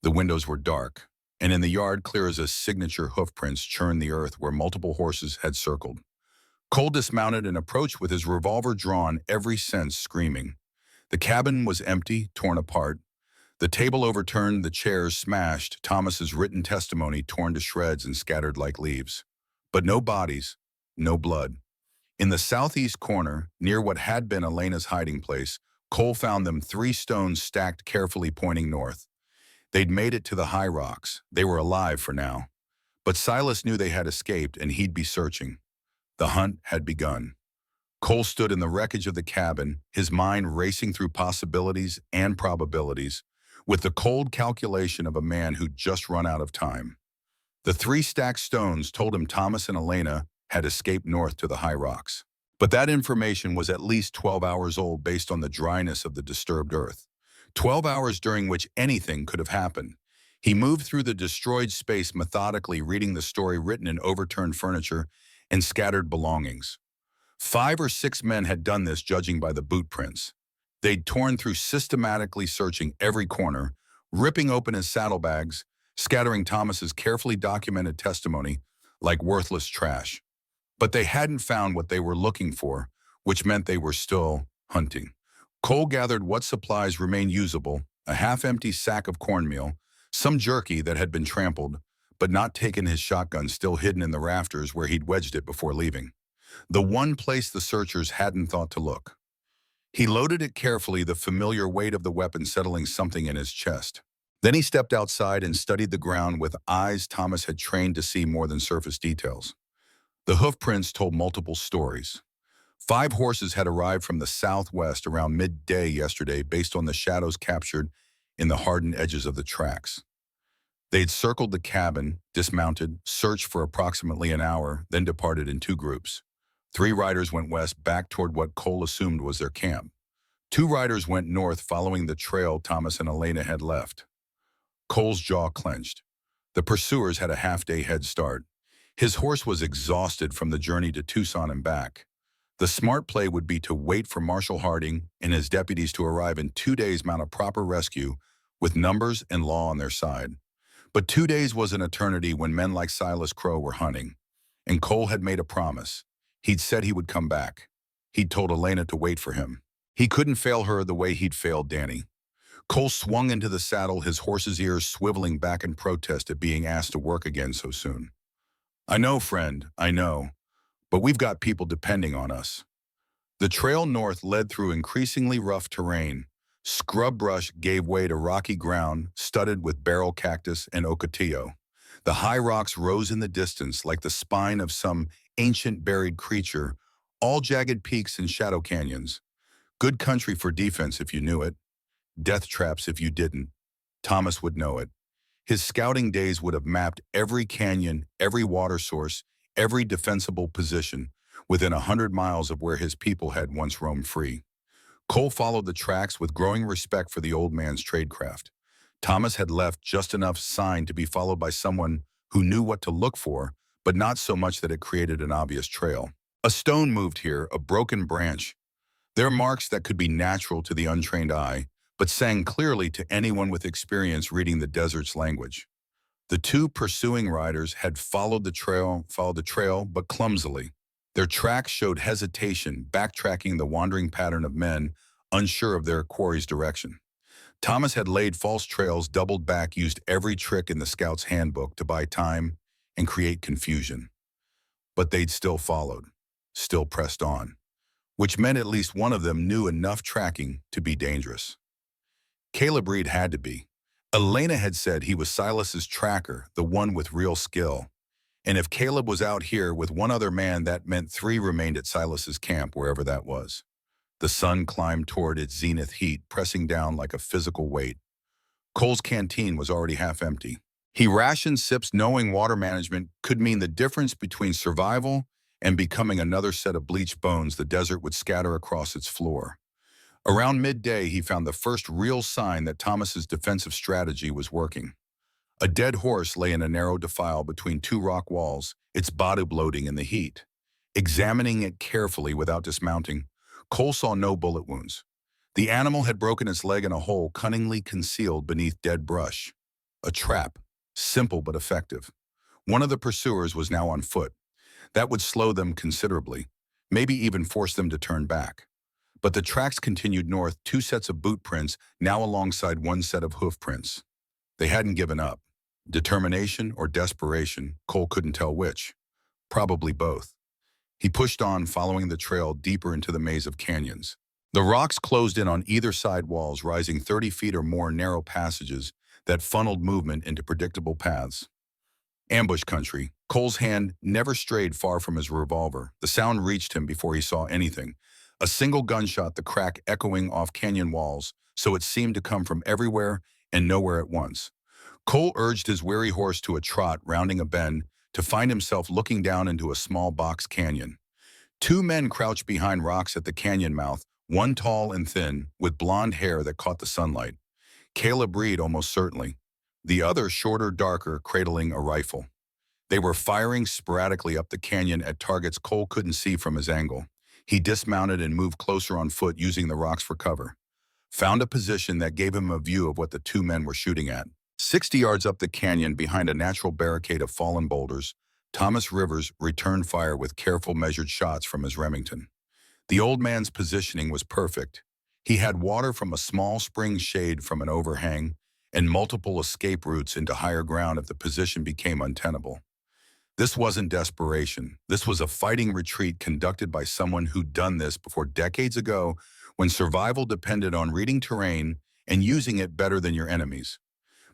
The windows were dark, and in the yard, clear as a signature hoofprints churned the earth where multiple horses had circled. Cole dismounted and approached with his revolver drawn, every sense screaming. The cabin was empty, torn apart. The table overturned, the chairs smashed, Thomas's written testimony torn to shreds and scattered like leaves. But no bodies, no blood. In the southeast corner, near what had been Elena's hiding place, Cole found them 3 stones stacked carefully pointing north. They'd made it to the high rocks. They were alive for now. But Silas knew they had escaped and he'd be searching. The hunt had begun. Cole stood in the wreckage of the cabin, his mind racing through possibilities and probabilities, with the cold calculation of a man who'd just run out of time. The 3 stacked stones told him Thomas and Elena had escaped north to the high rocks. But that information was at least 12 hours old based on the dryness of the disturbed earth. 12 hours during which anything could have happened. He moved through the destroyed space methodically, reading the story written in overturned furniture and scattered belongings. 5 or 6 men had done this, judging by the boot prints. They'd torn through, systematically searching every corner, ripping open his saddlebags, scattering Thomas's carefully documented testimony like worthless trash. But they hadn't found what they were looking for, which meant they were still hunting. Cole gathered what supplies remained usable, a half-empty sack of cornmeal, some jerky that had been trampled, but not taken, his shotgun still hidden in the rafters where he'd wedged it before leaving. The one place the searchers hadn't thought to look. He loaded it carefully, the familiar weight of the weapon settling something in his chest. Then he stepped outside and studied the ground with eyes Thomas had trained to see more than surface details. The hoofprints told multiple stories. 5 horses had arrived from the southwest around midday yesterday based on the shadows captured in the hardened edges of the tracks. They'd circled the cabin, dismounted, searched for approximately an hour, then departed in 2 groups. 3 riders went west, back toward what Cole assumed was their camp. 2 riders went north, following the trail Thomas and Elena had left. Cole's jaw clenched. The pursuers had a half-day head start. His horse was exhausted from the journey to Tucson and back. The smart play would be to wait for Marshal Harding and his deputies to arrive in 2 days, mount a proper rescue with numbers and law on their side. But 2 days was an eternity when men like Silas Crow were hunting. And Cole had made a promise. He'd said he would come back. He'd told Elena to wait for him. He couldn't fail her the way he'd failed Danny. Cole swung into the saddle, his horse's ears swiveling back in protest at being asked to work again so soon. I know, friend, I know, but we've got people depending on us. The trail north led through increasingly rough terrain. Scrub brush gave way to rocky ground studded with barrel cactus and ocotillo. The high rocks rose in the distance like the spine of some ancient buried creature, all jagged peaks and shadow canyons. Good country for defense if you knew it. Death traps if you didn't. Thomas would know it. His scouting days would have mapped every canyon, every water source, every defensible position within 100 miles of where his people had once roamed free. Cole followed the tracks with growing respect for the old man's tradecraft. Thomas had left just enough sign to be followed by someone who knew what to look for, but not so much that it created an obvious trail. A stone moved here, a broken branch. There are marks that could be natural to the untrained eye, but sang clearly to anyone with experience reading the desert's language. The two pursuing riders had followed the trail, but clumsily. Their tracks showed hesitation, backtracking the wandering pattern of men unsure of their quarry's direction. Thomas had laid false trails, doubled back, used every trick in the scout's handbook to buy time and create confusion. But they'd still followed, still pressed on, which meant at least one of them knew enough tracking to be dangerous. Caleb Reed had to be. Elena had said he was Silas's tracker, the one with real skill. And if Caleb was out here with one other man, that meant 3 remained at Silas's camp, wherever that was. The sun climbed toward its zenith heat, pressing down like a physical weight. Cole's canteen was already half empty. He rationed sips knowing water management could mean the difference between survival and becoming another set of bleached bones the desert would scatter across its floor. Around midday, he found the first real sign that Thomas's defensive strategy was working. A dead horse lay in a narrow defile between 2 rock walls, its body bloating in the heat. Examining it carefully without dismounting, Cole saw no bullet wounds. The animal had broken its leg in a hole cunningly concealed beneath dead brush. A trap, simple but effective. One of the pursuers was now on foot. That would slow them considerably, maybe even force them to turn back. But the tracks continued north, 2 sets of boot prints now alongside 1 set of hoof prints. They hadn't given up. Determination or desperation, Cole couldn't tell which. Probably both. He pushed on, following the trail deeper into the maze of canyons. The rocks closed in on either side walls, rising 30 feet or more, narrow passages that funneled movement into predictable paths. Ambush country. Cole's hand never strayed far from his revolver. The sound reached him before he saw anything. A single gunshot, the crack echoing off canyon walls, so it seemed to come from everywhere and nowhere at once. Cole urged his weary horse to a trot, rounding a bend, to find himself looking down into a small box canyon. 2 men crouched behind rocks at the canyon mouth, one tall and thin, with blonde hair that caught the sunlight. Caleb Reed, almost certainly. The other, shorter, darker, cradling a rifle. They were firing sporadically up the canyon at targets Cole couldn't see from his angle. He dismounted and moved closer on foot, using the rocks for cover. Found a position that gave him a view of what the 2 men were shooting at. 60 yards up the canyon, behind a natural barricade of fallen boulders, Thomas Rivers returned fire with careful, measured shots from his Remington. The old man's positioning was perfect. He had water from a small spring, shade from an overhang, and multiple escape routes into higher ground if the position became untenable. This wasn't desperation. This was a fighting retreat conducted by someone who'd done this before, decades ago, when survival depended on reading terrain and using it better than your enemies.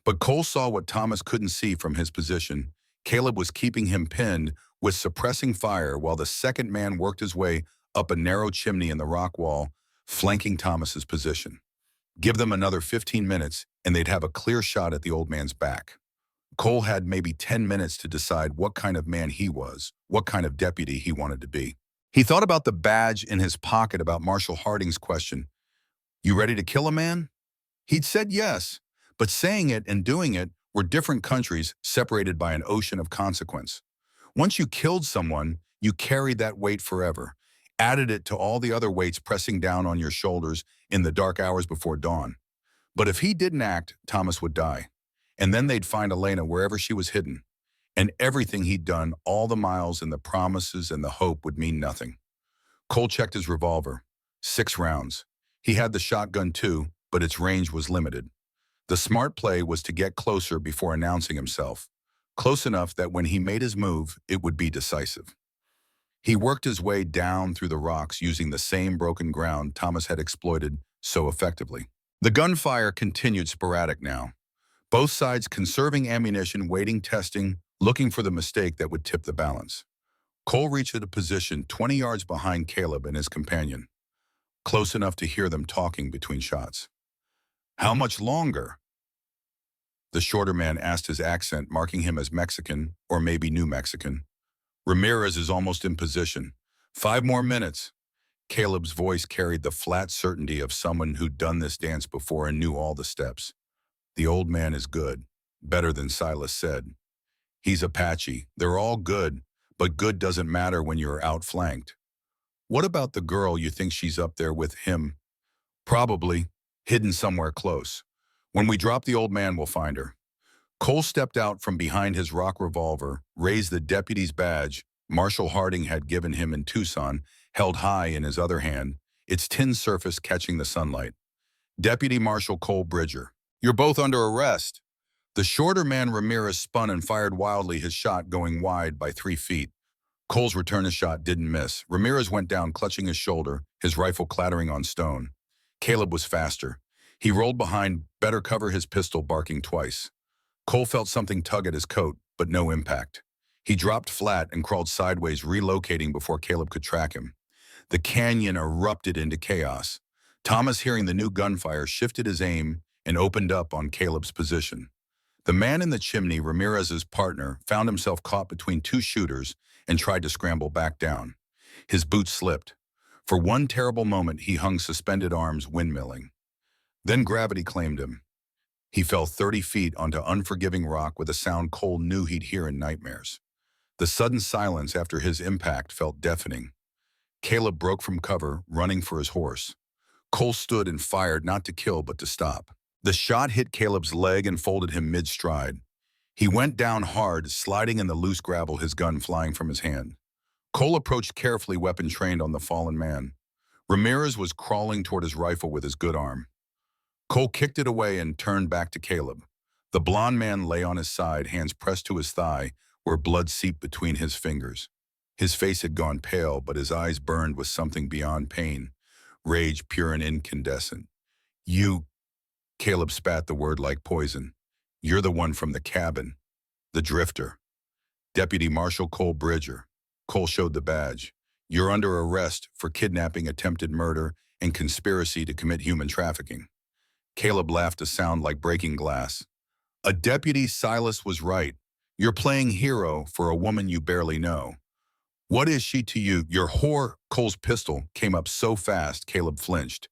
But Cole saw what Thomas couldn't see from his position. Caleb was keeping him pinned with suppressing fire while the second man worked his way up a narrow chimney in the rock wall, flanking Thomas's position. Give them another 15 minutes and they'd have a clear shot at the old man's back. Cole had maybe 10 minutes to decide what kind of man he was, what kind of deputy he wanted to be. He thought about the badge in his pocket, about Marshal Harding's question, "You ready to kill a man?" He'd said yes, but saying it and doing it were different countries separated by an ocean of consequence. Once you killed someone, you carried that weight forever, added it to all the other weights pressing down on your shoulders in the dark hours before dawn. But if he didn't act, Thomas would die. And then they'd find Elena wherever she was hidden. And everything he'd done, all the miles and the promises and the hope, would mean nothing. Cole checked his revolver. 6 rounds. He had the shotgun too, but its range was limited. The smart play was to get closer before announcing himself. close enough that when he made his move, it would be decisive. He worked his way down through the rocks using the same broken ground Thomas had exploited so effectively. The gunfire continued sporadic now, both sides conserving ammunition, waiting, testing, looking for the mistake that would tip the balance. Cole reached a position 20 yards behind Caleb and his companion, close enough to hear them talking between shots. "How much longer?" the shorter man asked, his accent marking him as Mexican or maybe New Mexican. "Ramirez is almost in position. 5 more minutes." Caleb's voice carried the flat certainty of someone who'd done this dance before and knew all the steps. "The old man is good, better than Silas said. He's Apache. They're all good, but good doesn't matter when you're outflanked. What about the girl? You think she's up there with him?" "Probably, hidden somewhere close. When we drop the old man, we'll find her." Cole stepped out from behind his rock revolver, raised the deputy's badge Marshal Harding had given him in Tucson, held high in his other hand, its tin surface catching the sunlight. "Deputy Marshal Cole Bridger, you're both under arrest." The shorter man Ramirez spun and fired wildly, his shot going wide by 3 feet. Cole's return shot didn't miss. Ramirez went down, clutching his shoulder, his rifle clattering on stone. Caleb was faster. He rolled behind, better cover his pistol, barking twice. Cole felt something tug at his coat, but no impact. He dropped flat and crawled sideways, relocating before Caleb could track him. The canyon erupted into chaos. Thomas, hearing the new gunfire, shifted his aim and opened up on Caleb's position. The man in the chimney, Ramirez's partner, found himself caught between two shooters and tried to scramble back down. His boots slipped. For one terrible moment, he hung suspended arms, windmilling. Then gravity claimed him. He fell 30 feet onto unforgiving rock with a sound Cole knew he'd hear in nightmares. The sudden silence after his impact felt deafening. Caleb broke from cover, running for his horse. Cole stood and fired, not to kill, but to stop. The shot hit Caleb's leg and folded him mid-stride. He went down hard, sliding in the loose gravel, his gun flying from his hand. Cole approached carefully, weapon trained on the fallen man. Ramirez was crawling toward his rifle with his good arm. Cole kicked it away and turned back to Caleb. The blond man lay on his side, hands pressed to his thigh, where blood seeped between his fingers. His face had gone pale, but his eyes burned with something beyond pain, rage pure and incandescent. "You," Caleb spat the word like poison. "You're the one from the cabin. The drifter. Deputy Marshal Cole Bridger." Cole showed the badge. "You're under arrest for kidnapping, attempted murder, and conspiracy to commit human trafficking." Caleb laughed, a sound like breaking glass. "A deputy, Silas was right. You're playing hero for a woman you barely know. What is she to you? Your whore." Cole's pistol came up so fast Caleb flinched,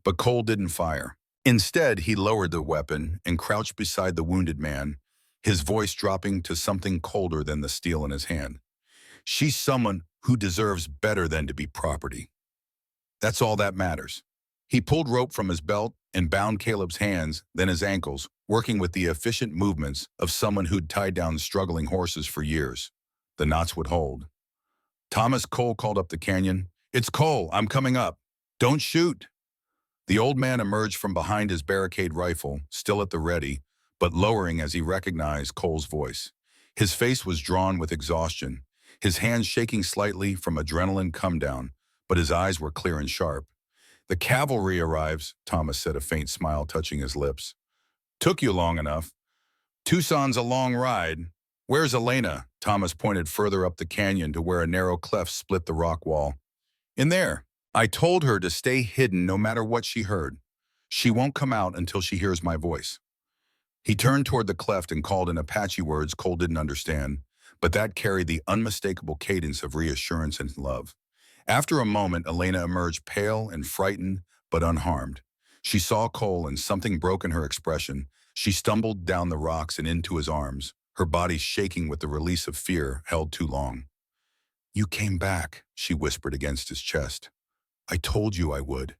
but Cole didn't fire. Instead, he lowered the weapon and crouched beside the wounded man, his voice dropping to something colder than the steel in his hand. "She's someone who deserves better than to be property. That's all that matters." He pulled rope from his belt and bound Caleb's hands, then his ankles, working with the efficient movements of someone who'd tied down struggling horses for years. The knots would hold. "Thomas," Cole called up the canyon. "It's Cole. I'm coming up. Don't shoot." The old man emerged from behind his barricade rifle, still at the ready, but lowering as he recognized Cole's voice. His face was drawn with exhaustion, his hands shaking slightly from adrenaline come down, but his eyes were clear and sharp. "The cavalry arrives," Thomas said, a faint smile touching his lips. "Took you long enough. Tucson's a long ride. Where's Elena?" Thomas pointed further up the canyon to where a narrow cleft split the rock wall. "In there. I told her to stay hidden no matter what she heard. She won't come out until she hears my voice." He turned toward the cleft and called in Apache words Cole didn't understand, but that carried the unmistakable cadence of reassurance and love. After a moment, Elena emerged, pale and frightened, but unharmed. She saw Cole and something broke in her expression. She stumbled down the rocks and into his arms, her body shaking with the release of fear held too long. "You came back," she whispered against his chest. "I told you I would."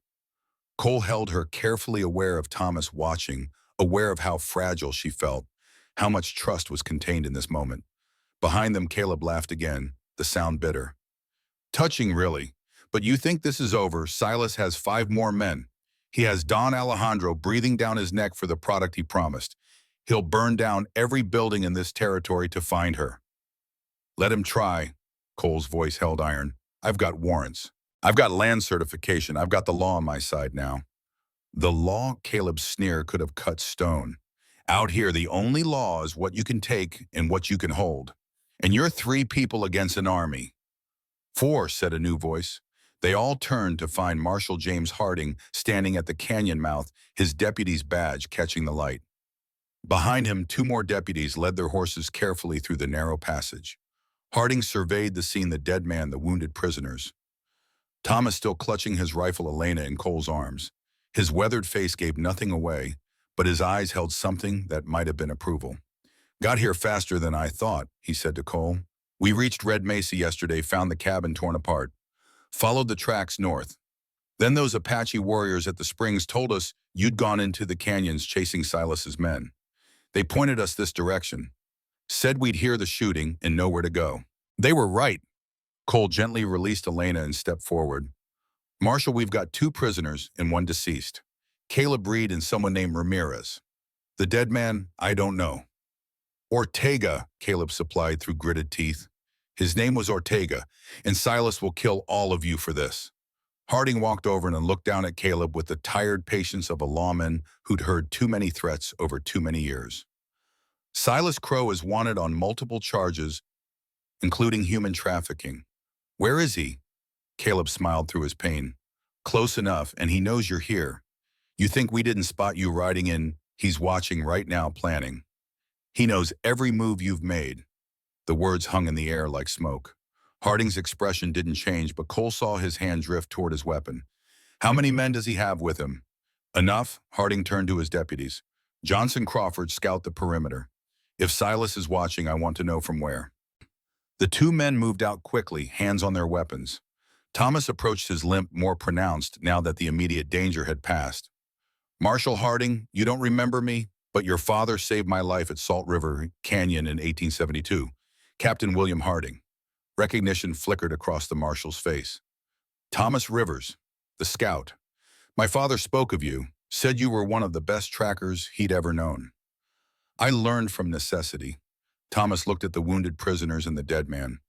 Cole held her, carefully aware of Thomas watching, aware of how fragile she felt, how much trust was contained in this moment. Behind them, Caleb laughed again, the sound bitter. "Touching, really. But you think this is over? Silas has 5 more men. He has Don Alejandro breathing down his neck for the product he promised. He'll burn down every building in this territory to find her. Let him try. Cole's voice held iron. I've got warrants. I've got land certification. I've got the law on my side now. The law, Caleb's sneer could have cut stone. Out here, the only law is what you can take and what you can hold. And you're 3 people against an army. 4, said a new voice. They all turned to find Marshal James Harding standing at the canyon mouth, his deputy's badge catching the light. Behind him, 2 more deputies led their horses carefully through the narrow passage. Harding surveyed the scene, the dead man, the wounded prisoners. Thomas still clutching his rifle, Elena in Cole's arms. His weathered face gave nothing away, but his eyes held something that might have been approval. Got here faster than I thought, he said to Cole. We reached Red Mesa yesterday, found the cabin torn apart. Followed the tracks north. Then those Apache warriors at the springs told us you'd gone into the canyons chasing Silas's men. They pointed us this direction. Said we'd hear the shooting and know where to go. They were right. Cole gently released Elena and stepped forward. Marshal, we've got 2 prisoners and 1 deceased. Caleb Reed and someone named Ramirez. The dead man, I don't know. Ortega, Caleb supplied through gritted teeth. His name was Ortega, and Silas will kill all of you for this. Harding walked over and looked down at Caleb with the tired patience of a lawman who'd heard too many threats over too many years. Silas Crow is wanted on multiple charges, including human trafficking. Where is he? Caleb smiled through his pain. Close enough, and he knows you're here. You think we didn't spot you riding in? He's watching right now, planning. He knows every move you've made. The words hung in the air like smoke. Harding's expression didn't change, but Cole saw his hand drift toward his weapon. How many men does he have with him? Enough, Harding turned to his deputies. Johnson Crawford, scout the perimeter. If Silas is watching, I want to know from where. The 2 men moved out quickly, hands on their weapons. Thomas approached, his limp more pronounced now that the immediate danger had passed. Marshal Harding, you don't remember me, but your father saved my life at Salt River Canyon in 1872. Captain William Harding. Recognition flickered across the marshal's face. Thomas Rivers, the scout. My father spoke of you, said you were one of the best trackers he'd ever known. I learned from necessity. Thomas looked at the wounded prisoners and the dead man.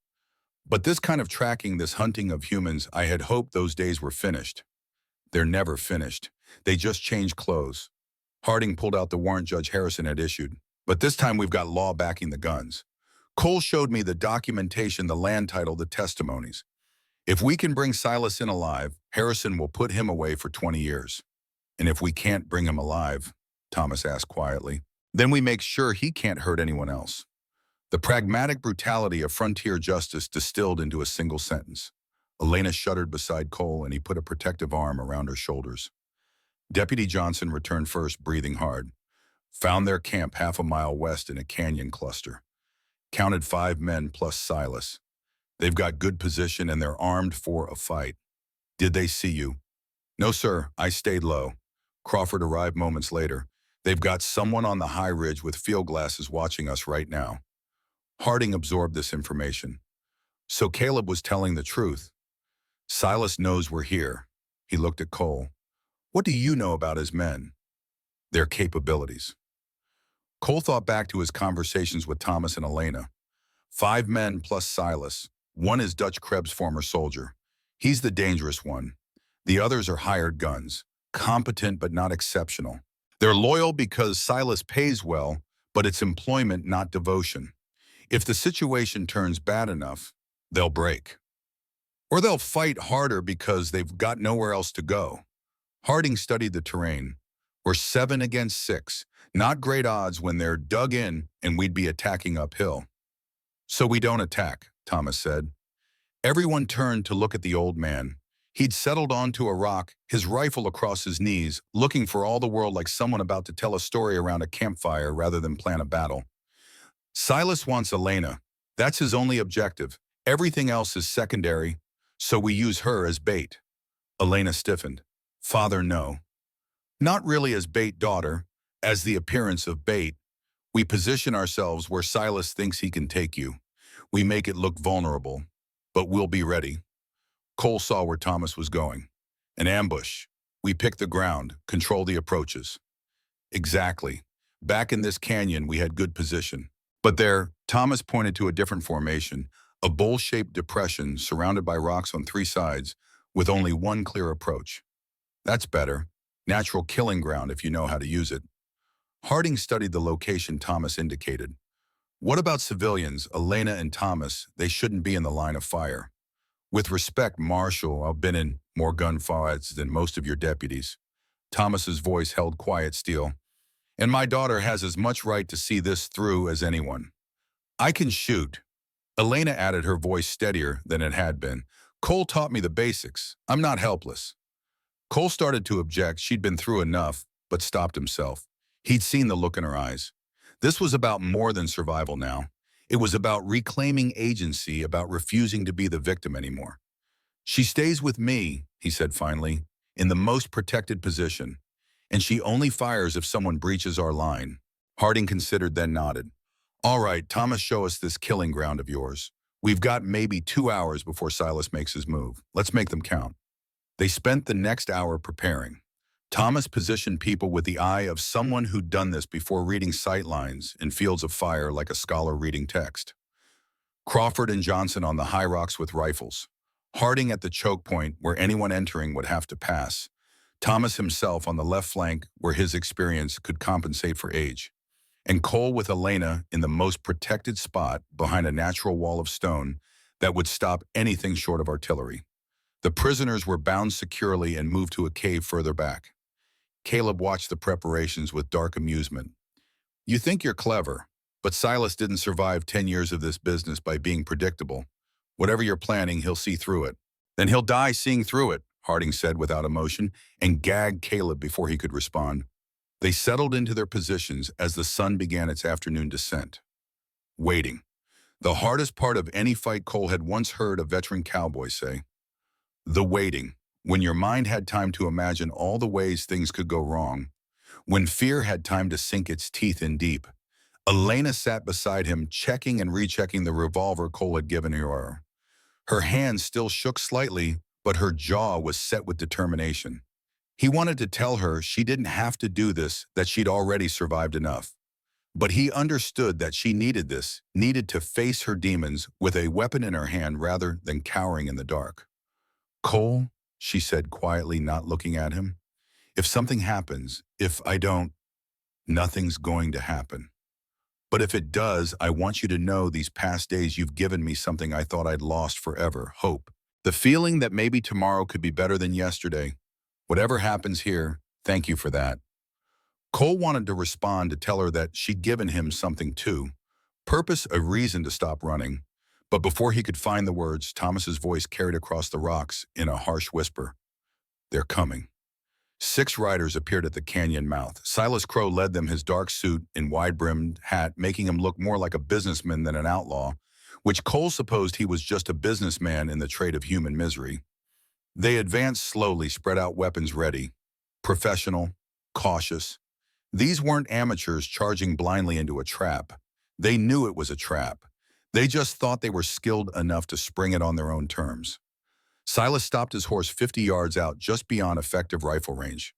But this kind of tracking, this hunting of humans, I had hoped those days were finished. They're never finished. They just change clothes. Harding pulled out the warrant Judge Harrison had issued. But this time we've got law backing the guns. Cole showed me the documentation, the land title, the testimonies. If we can bring Silas in alive, Harrison will put him away for 20 years. And if we can't bring him alive, Thomas asked quietly, then we make sure he can't hurt anyone else. The pragmatic brutality of frontier justice distilled into a single sentence. Elena shuddered beside Cole, and he put a protective arm around her shoulders. Deputy Johnson returned first, breathing hard. Found their camp half a mile west in a canyon cluster. Counted 5 men plus Silas. They've got good position and they're armed for a fight. Did they see you? No, sir. I stayed low. Crawford arrived moments later. They've got someone on the high ridge with field glasses watching us right now. Harding absorbed this information. So Caleb was telling the truth. Silas knows we're here. He looked at Cole. What do you know about his men? Their capabilities. Cole thought back to his conversations with Thomas and Elena. 5 men plus Silas. One is Dutch Krebs' former soldier. He's the dangerous one. The others are hired guns, competent but not exceptional. They're loyal because Silas pays well, but it's employment, not devotion. If the situation turns bad enough, they'll break. Or they'll fight harder because they've got nowhere else to go. Harding studied the terrain. We're 7 against 6. Not great odds when they're dug in and we'd be attacking uphill. So we don't attack, Thomas said. Everyone turned to look at the old man. He'd settled onto a rock, his rifle across his knees, looking for all the world like someone about to tell a story around a campfire rather than plan a battle. Silas wants Elena. That's his only objective. Everything else is secondary, so we use her as bait. Elena stiffened. Father, no. Not really as bait, daughter, as the appearance of bait. We position ourselves where Silas thinks he can take you. We make it look vulnerable, but we'll be ready. Cole saw where Thomas was going. An ambush. We pick the ground, control the approaches. Exactly. Back in this canyon, we had good position. But there, Thomas pointed to a different formation, a bowl-shaped depression surrounded by rocks on three sides, with only one clear approach. That's better. Natural killing ground if you know how to use it. Harding studied the location Thomas indicated. What about civilians, Elena and Thomas? They shouldn't be in the line of fire. With respect, Marshal, I've been in more gunfights than most of your deputies. Thomas's voice held quiet steel. And my daughter has as much right to see this through as anyone. I can shoot. Elena added, her voice steadier than it had been. Cole taught me the basics. I'm not helpless. Cole started to object. She'd been through enough, but stopped himself. He'd seen the look in her eyes. This was about more than survival now. It was about reclaiming agency, about refusing to be the victim anymore. She stays with me, he said finally, in the most protected position. And she only fires if someone breaches our line. Harding considered, then nodded. All right, Thomas, show us this killing ground of yours. We've got maybe 2 hours before Silas makes his move. Let's make them count. They spent the next hour preparing. Thomas positioned people with the eye of someone who'd done this before, reading sightlines in fields of fire like a scholar reading text. Crawford and Johnson on the high rocks with rifles. Harding at the choke point where anyone entering would have to pass. Thomas himself on the left flank where his experience could compensate for age. And Cole with Elena in the most protected spot behind a natural wall of stone that would stop anything short of artillery. The prisoners were bound securely and moved to a cave further back. Caleb watched the preparations with dark amusement. You think you're clever, but Silas didn't survive 10 years of this business by being predictable. Whatever you're planning, he'll see through it. Then he'll die seeing through it, Harding said without emotion, and gagged Caleb before he could respond. They settled into their positions as the sun began its afternoon descent. Waiting. The hardest part of any fight, Cole had once heard a veteran cowboy say. The waiting, when your mind had time to imagine all the ways things could go wrong, when fear had time to sink its teeth in deep. Elena sat beside him, checking and rechecking the revolver Cole had given her. Her hand still shook slightly, but her jaw was set with determination. He wanted to tell her she didn't have to do this, that she'd already survived enough. But he understood that she needed this, needed to face her demons with a weapon in her hand rather than cowering in the dark. Cole, she said quietly, not looking at him, if something happens, if I don't, nothing's going to happen. But if it does, I want you to know these past days you've given me something I thought I'd lost forever, hope. The feeling that maybe tomorrow could be better than yesterday. Whatever happens here, thank you for that. Cole wanted to respond, to tell her that she'd given him something too. Purpose, a reason to stop running. But before he could find the words, Thomas's voice carried across the rocks in a harsh whisper. They're coming. 6 riders appeared at the canyon mouth. Silas Crow led them, his dark suit and wide-brimmed hat making him look more like a businessman than an outlaw, which Cole supposed he was just a businessman in the trade of human misery. They advanced slowly, spread out weapons ready. Professional, cautious. These weren't amateurs charging blindly into a trap. They knew it was a trap. They just thought they were skilled enough to spring it on their own terms. Silas stopped his horse 50 yards out, just beyond effective rifle range.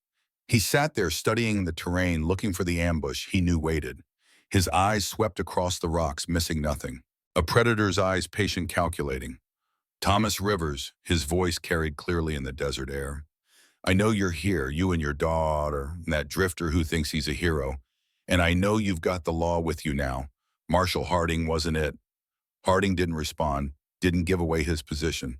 He sat there studying the terrain, looking for the ambush he knew waited. His eyes swept across the rocks, missing nothing. A predator's eyes, patient, calculating. Thomas Rivers, his voice carried clearly in the desert air. I know you're here, you and your daughter, and that drifter who thinks he's a hero. And I know you've got the law with you now. Marshal Harding wasn't it. Harding didn't respond, didn't give away his position.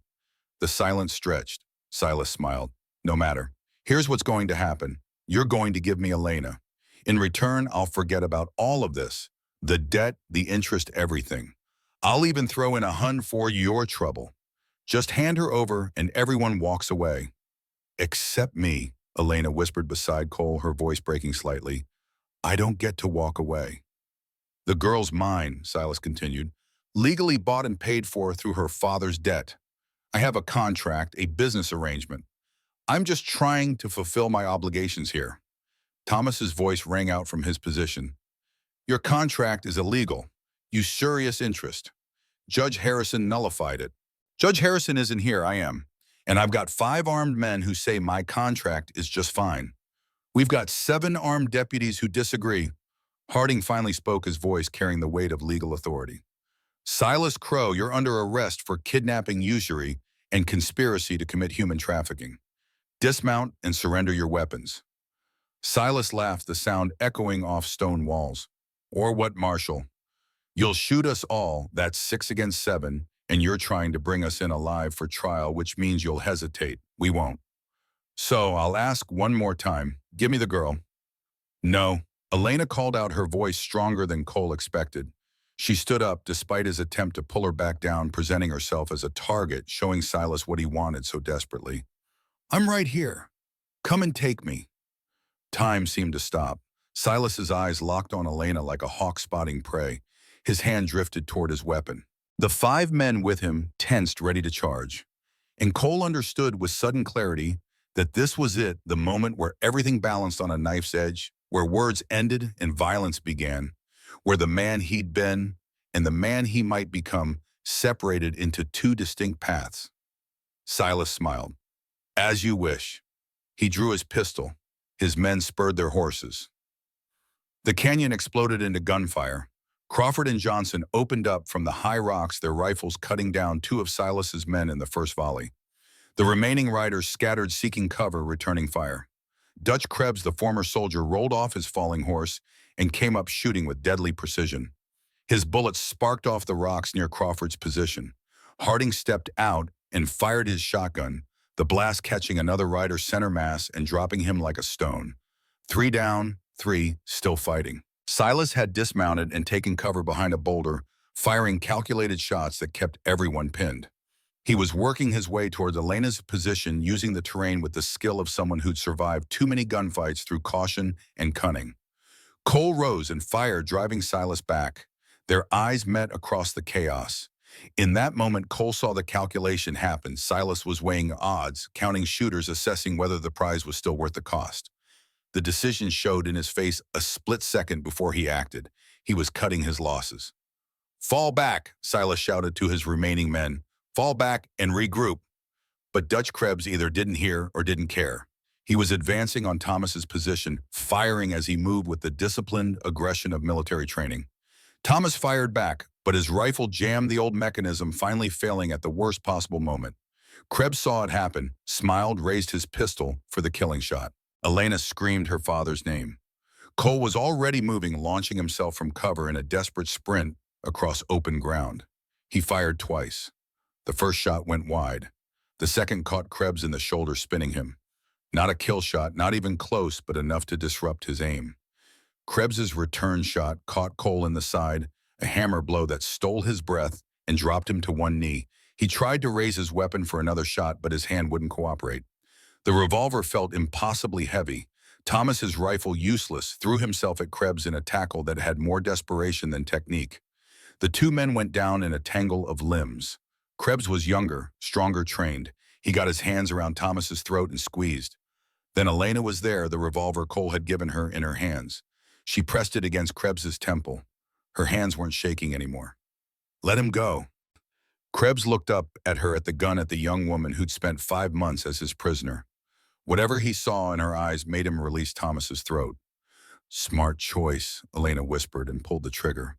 The silence stretched. Silas smiled. No matter. Here's what's going to happen. You're going to give me Elena. In return, I'll forget about all of this. The debt, the interest, everything. I'll even throw in a hun for your trouble. Just hand her over and everyone walks away. Except me, Elena whispered beside Cole, her voice breaking slightly. I don't get to walk away. The girl's mine, Silas continued, legally bought and paid for through her father's debt. I have a contract, a business arrangement. I'm just trying to fulfill my obligations here. Thomas's voice rang out from his position. Your contract is illegal. Usurious interest. Judge Harrison nullified it. Judge Harrison isn't here, I am. And I've got 5 armed men who say my contract is just fine. We've got 7 armed deputies who disagree. Harding finally spoke, his voice carrying the weight of legal authority. Silas Crow, you're under arrest for kidnapping, usury, and conspiracy to commit human trafficking. Dismount and surrender your weapons. Silas laughed, the sound echoing off stone walls. Or what, Marshal? You'll shoot us all, that's 6 against 7, and you're trying to bring us in alive for trial, which means you'll hesitate. We won't. So I'll ask one more time. Give me the girl. No. Elena called out, her voice stronger than Cole expected. She stood up despite his attempt to pull her back down, presenting herself as a target, showing Silas what he wanted so desperately. I'm right here. Come and take me. Time seemed to stop. Silas's eyes locked on Elena like a hawk spotting prey. His hand drifted toward his weapon. The 5 men with him tensed, ready to charge. And Cole understood with sudden clarity that this was it, the moment where everything balanced on a knife's edge, where words ended and violence began, where the man he'd been and the man he might become separated into 2 distinct paths. Silas smiled. As you wish. He drew his pistol. His men spurred their horses. The canyon exploded into gunfire. Crawford and Johnson opened up from the high rocks, their rifles cutting down 2 of Silas's men in the first volley. The remaining riders scattered, seeking cover, returning fire. Dutch Krebs, the former soldier, rolled off his falling horse and came up shooting with deadly precision. His bullets sparked off the rocks near Crawford's position. Harding stepped out and fired his shotgun, the blast catching another rider center mass and dropping him like a stone. 3 down, 3 still fighting. Silas had dismounted and taken cover behind a boulder, firing calculated shots that kept everyone pinned. He was working his way towards Elena's position, using the terrain with the skill of someone who'd survived too many gunfights through caution and cunning. Cole rose and fired, driving Silas back. Their eyes met across the chaos. In that moment, Cole saw the calculation happen. Silas was weighing odds, counting shooters, assessing whether the prize was still worth the cost. The decision showed in his face a split second before he acted. He was cutting his losses. Fall back, Silas shouted to his remaining men. Fall back and regroup. But Dutch Krebs either didn't hear or didn't care. He was advancing on Thomas's position, firing as he moved with the disciplined aggression of military training. Thomas fired back, but his rifle jammed the old mechanism, finally failing at the worst possible moment. Krebs saw it happen, smiled, raised his pistol for the killing shot. Elena screamed her father's name. Cole was already moving, launching himself from cover in a desperate sprint across open ground. He fired twice. The first shot went wide. The second caught Krebs in the shoulder, spinning him. Not a kill shot, not even close, but enough to disrupt his aim. Krebs's return shot caught Cole in the side, a hammer blow that stole his breath and dropped him to one knee. He tried to raise his weapon for another shot, but his hand wouldn't cooperate. The revolver felt impossibly heavy. Thomas, his rifle useless, threw himself at Krebs in a tackle that had more desperation than technique. The 2 men went down in a tangle of limbs. Krebs was younger, stronger, trained. He got his hands around Thomas's throat and squeezed. Then Elena was there, the revolver Cole had given her in her hands. She pressed it against Krebs's temple. Her hands weren't shaking anymore. Let him go. Krebs looked up at her, at the gun, at the young woman who'd spent 5 months as his prisoner. Whatever he saw in her eyes made him release Thomas's throat. Smart choice, Elena whispered and pulled the trigger.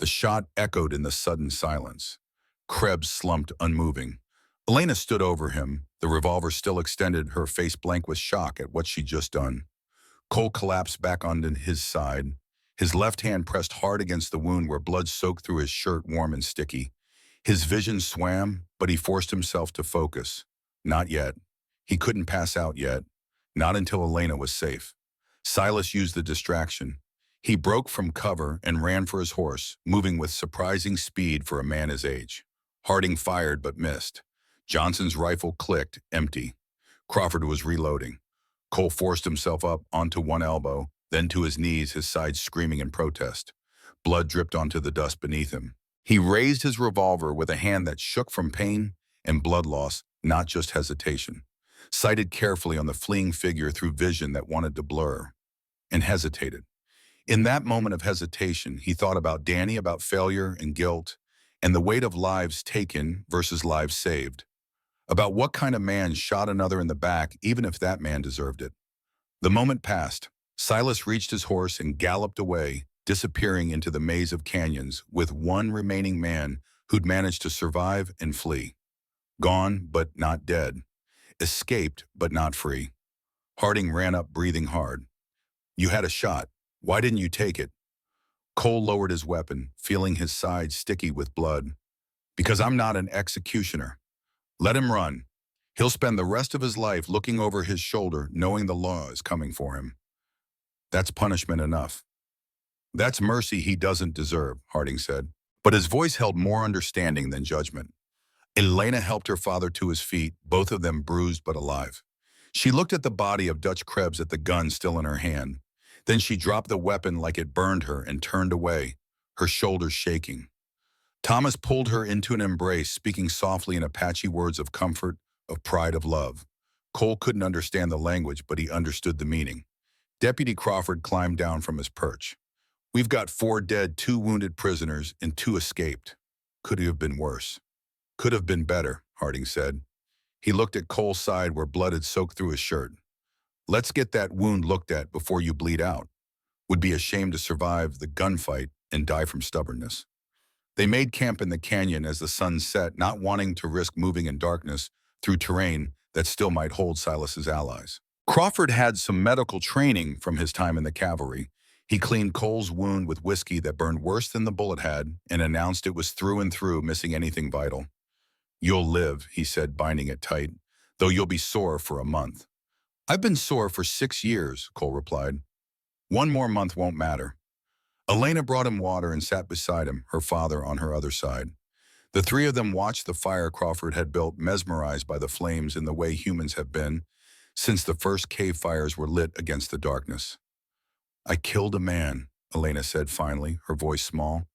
The shot echoed in the sudden silence. Krebs slumped, unmoving. Elena stood over him, the revolver still extended, her face blank with shock at what she'd just done. Cole collapsed back onto his side. His left hand pressed hard against the wound where blood soaked through his shirt, warm and sticky. His vision swam, but he forced himself to focus. Not yet. He couldn't pass out yet. Not until Elena was safe. Silas used the distraction. He broke from cover and ran for his horse, moving with surprising speed for a man his age. Harding fired but missed. Johnson's rifle clicked, empty. Crawford was reloading. Cole forced himself up onto one elbow, then to his knees, his sides screaming in protest. Blood dripped onto the dust beneath him. He raised his revolver with a hand that shook from pain and blood loss, not just hesitation. Sighted carefully on the fleeing figure through vision that wanted to blur, and hesitated. In that moment of hesitation, he thought about Danny, about failure and guilt, and the weight of lives taken versus lives saved. About what kind of man shot another in the back, even if that man deserved it. The moment passed. Silas reached his horse and galloped away, disappearing into the maze of canyons with one remaining man who'd managed to survive and flee. Gone, but not dead. Escaped, but not free. Harding ran up, breathing hard. You had a shot. Why didn't you take it? Cole lowered his weapon, feeling his side sticky with blood. Because I'm not an executioner. Let him run. He'll spend the rest of his life looking over his shoulder, knowing the law is coming for him. That's punishment enough. That's mercy he doesn't deserve, Harding said. But his voice held more understanding than judgment. Elena helped her father to his feet, both of them bruised but alive. She looked at the body of Dutch Krebs at the gun still in her hand. Then she dropped the weapon like it burned her and turned away, her shoulders shaking. Thomas pulled her into an embrace, speaking softly in Apache words of comfort, of pride, of love. Cole couldn't understand the language, but he understood the meaning. Deputy Crawford climbed down from his perch. We've got 4 dead, 2 wounded prisoners, and 2 escaped. Could have been worse. Could have been better, Harding said. He looked at Cole's side where blood had soaked through his shirt. Let's get that wound looked at before you bleed out. Would be ashamed to survive the gunfight and die from stubbornness. They made camp in the canyon as the sun set, not wanting to risk moving in darkness through terrain that still might hold Silas's allies. Crawford had some medical training from his time in the cavalry. He cleaned Cole's wound with whiskey that burned worse than the bullet had and announced it was through and through, missing anything vital. You'll live, he said, binding it tight, though you'll be sore for a month. I've been sore for 6 years, Cole replied. 1 more month won't matter. Elena brought him water and sat beside him, her father on her other side. The 3 of them watched the fire Crawford had built, mesmerized by the flames in the way humans have been since the first cave fires were lit against the darkness. I killed a man, Elena said finally, her voice small.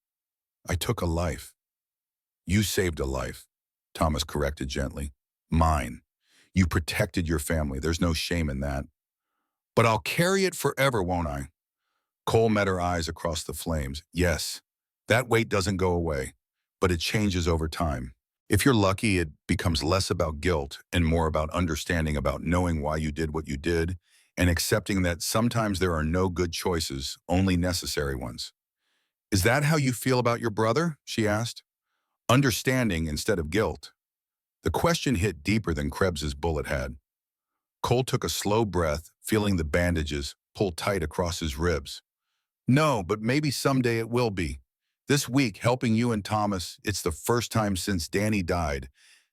I took a life. You saved a life, Thomas corrected gently. Mine. You protected your family. There's no shame in that. But I'll carry it forever, won't I? Cole met her eyes across the flames. Yes, that weight doesn't go away, but it changes over time. If you're lucky, it becomes less about guilt and more about understanding, about knowing why you did what you did and accepting that sometimes there are no good choices, only necessary ones. Is that how you feel about your brother? She asked. Understanding instead of guilt. The question hit deeper than Krebs's bullet had. Cole took a slow breath, feeling the bandages pull tight across his ribs. No, but maybe someday it will be. This week, helping you and Thomas, it's the first time since Danny died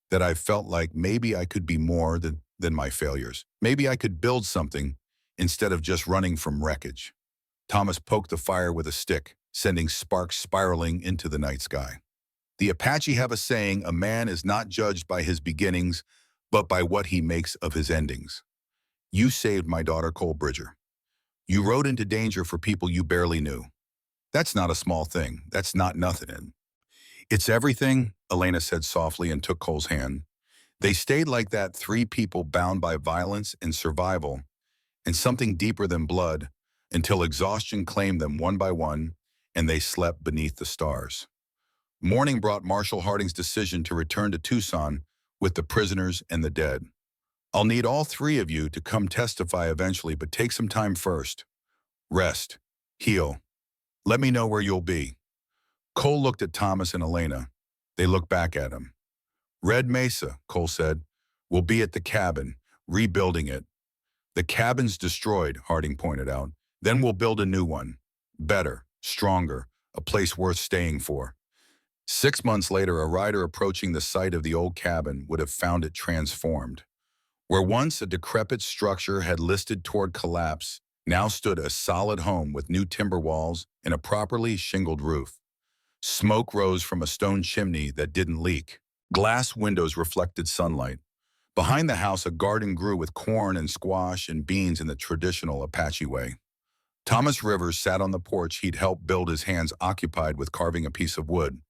that I've felt like maybe I could be more than my failures. Maybe I could build something instead of just running from wreckage. Thomas poked the fire with a stick, sending sparks spiraling into the night sky. The Apache have a saying, a man is not judged by his beginnings, but by what he makes of his endings. You saved my daughter, Cole Bridger. You rode into danger for people you barely knew. That's not a small thing. That's not nothing. It's everything, Elena said softly and took Cole's hand. They stayed like that, 3 people bound by violence and survival, and something deeper than blood, until exhaustion claimed them one by one, and they slept beneath the stars. Morning brought Marshal Harding's decision to return to Tucson with the prisoners and the dead. I'll need all 3 of you to come testify eventually, but take some time first. Rest. Heal. Let me know where you'll be. Cole looked at Thomas and Elena. They looked back at him. Red Mesa, Cole said. We'll be at the cabin, rebuilding it. The cabin's destroyed, Harding pointed out. Then we'll build a new one. Better, stronger, a place worth staying for. 6 months later, a rider approaching the site of the old cabin would have found it transformed. Where once a decrepit structure had listed toward collapse, now stood a solid home with new timber walls and a properly shingled roof. Smoke rose from a stone chimney that didn't leak. Glass windows reflected sunlight. Behind the house, a garden grew with corn and squash and beans in the traditional Apache way. Thomas Rivers sat on the porch he'd helped build, his hands occupied with carving a piece of wood.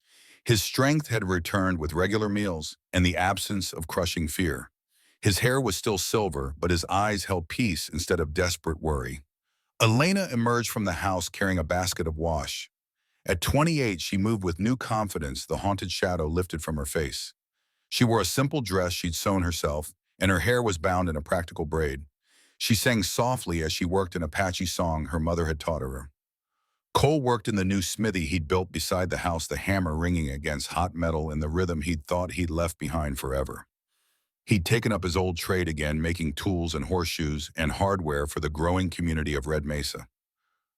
His strength had returned with regular meals and the absence of crushing fear. His hair was still silver, but his eyes held peace instead of desperate worry. Elena emerged from the house carrying a basket of wash. At 28, she moved with new confidence, the haunted shadow lifted from her face. She wore a simple dress she'd sewn herself, and her hair was bound in a practical braid. She sang softly as she worked an Apache song her mother had taught her. Cole worked in the new smithy he'd built beside the house, the hammer ringing against hot metal in the rhythm he'd thought he'd left behind forever. He'd taken up his old trade again, making tools and horseshoes and hardware for the growing community of Red Mesa.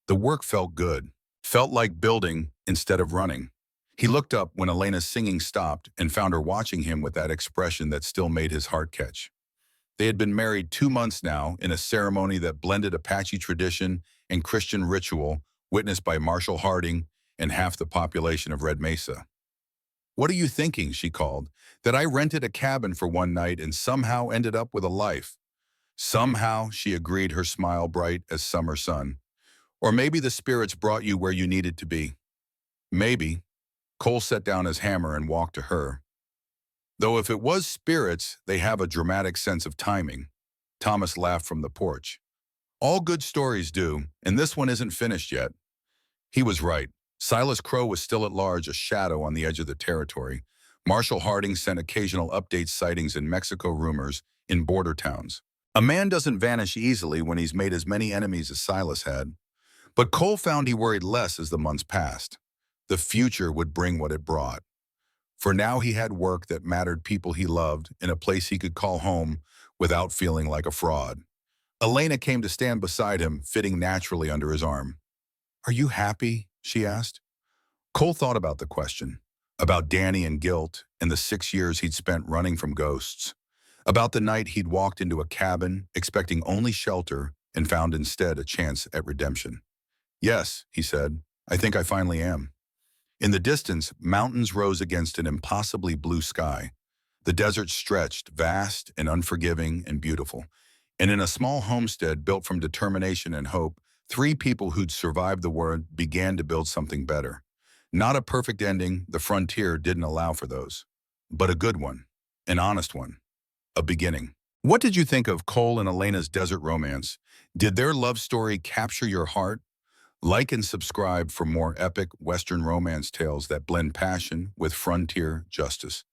The work felt good, felt like building instead of running. He looked up when Elena's singing stopped and found her watching him with that expression that still made his heart catch. They had been married 2 months now in a ceremony that blended Apache tradition and Christian ritual, witnessed by Marshall Harding and half the population of Red Mesa. "What are you thinking?" she called. "That I rented a cabin for one night and somehow ended up with a life?" "Somehow," she agreed, her smile bright as summer sun. "Or maybe the spirits brought you where you needed to be." "Maybe." Cole set down his hammer and walked to her. "Though if it was spirits, they have a dramatic sense of timing." Thomas laughed from the porch. "All good stories do, and this one isn't finished yet." He was right. Silas Crow was still at large, a shadow on the edge of the territory. Marshall Harding sent occasional update sightings in Mexico, rumors in border towns. A man doesn't vanish easily when he's made as many enemies as Silas had. But Cole found he worried less as the months passed. The future would bring what it brought. For now he had work that mattered, people he loved, in a place he could call home without feeling like a fraud. Elena came to stand beside him, fitting naturally under his arm. "Are you happy?" she asked. Cole thought about the question, about Danny and guilt and the 6 years he'd spent running from ghosts, about the night he'd walked into a cabin expecting only shelter and found instead a chance at redemption. "Yes," he said, "I think I finally am." In the distance, mountains rose against an impossibly blue sky. The desert stretched, vast and unforgiving and beautiful. And in a small homestead built from determination and hope, 3 people who'd survived the war began to build something better. Not a perfect ending, the frontier didn't allow for those. But a good one, an honest one, a beginning. What did you think of Cole and Elena's desert romance? Did their love story capture your heart? Like and subscribe for more epic Western romance tales that blend passion with frontier justice.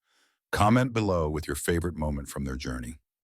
Comment below with your favorite moment from their journey.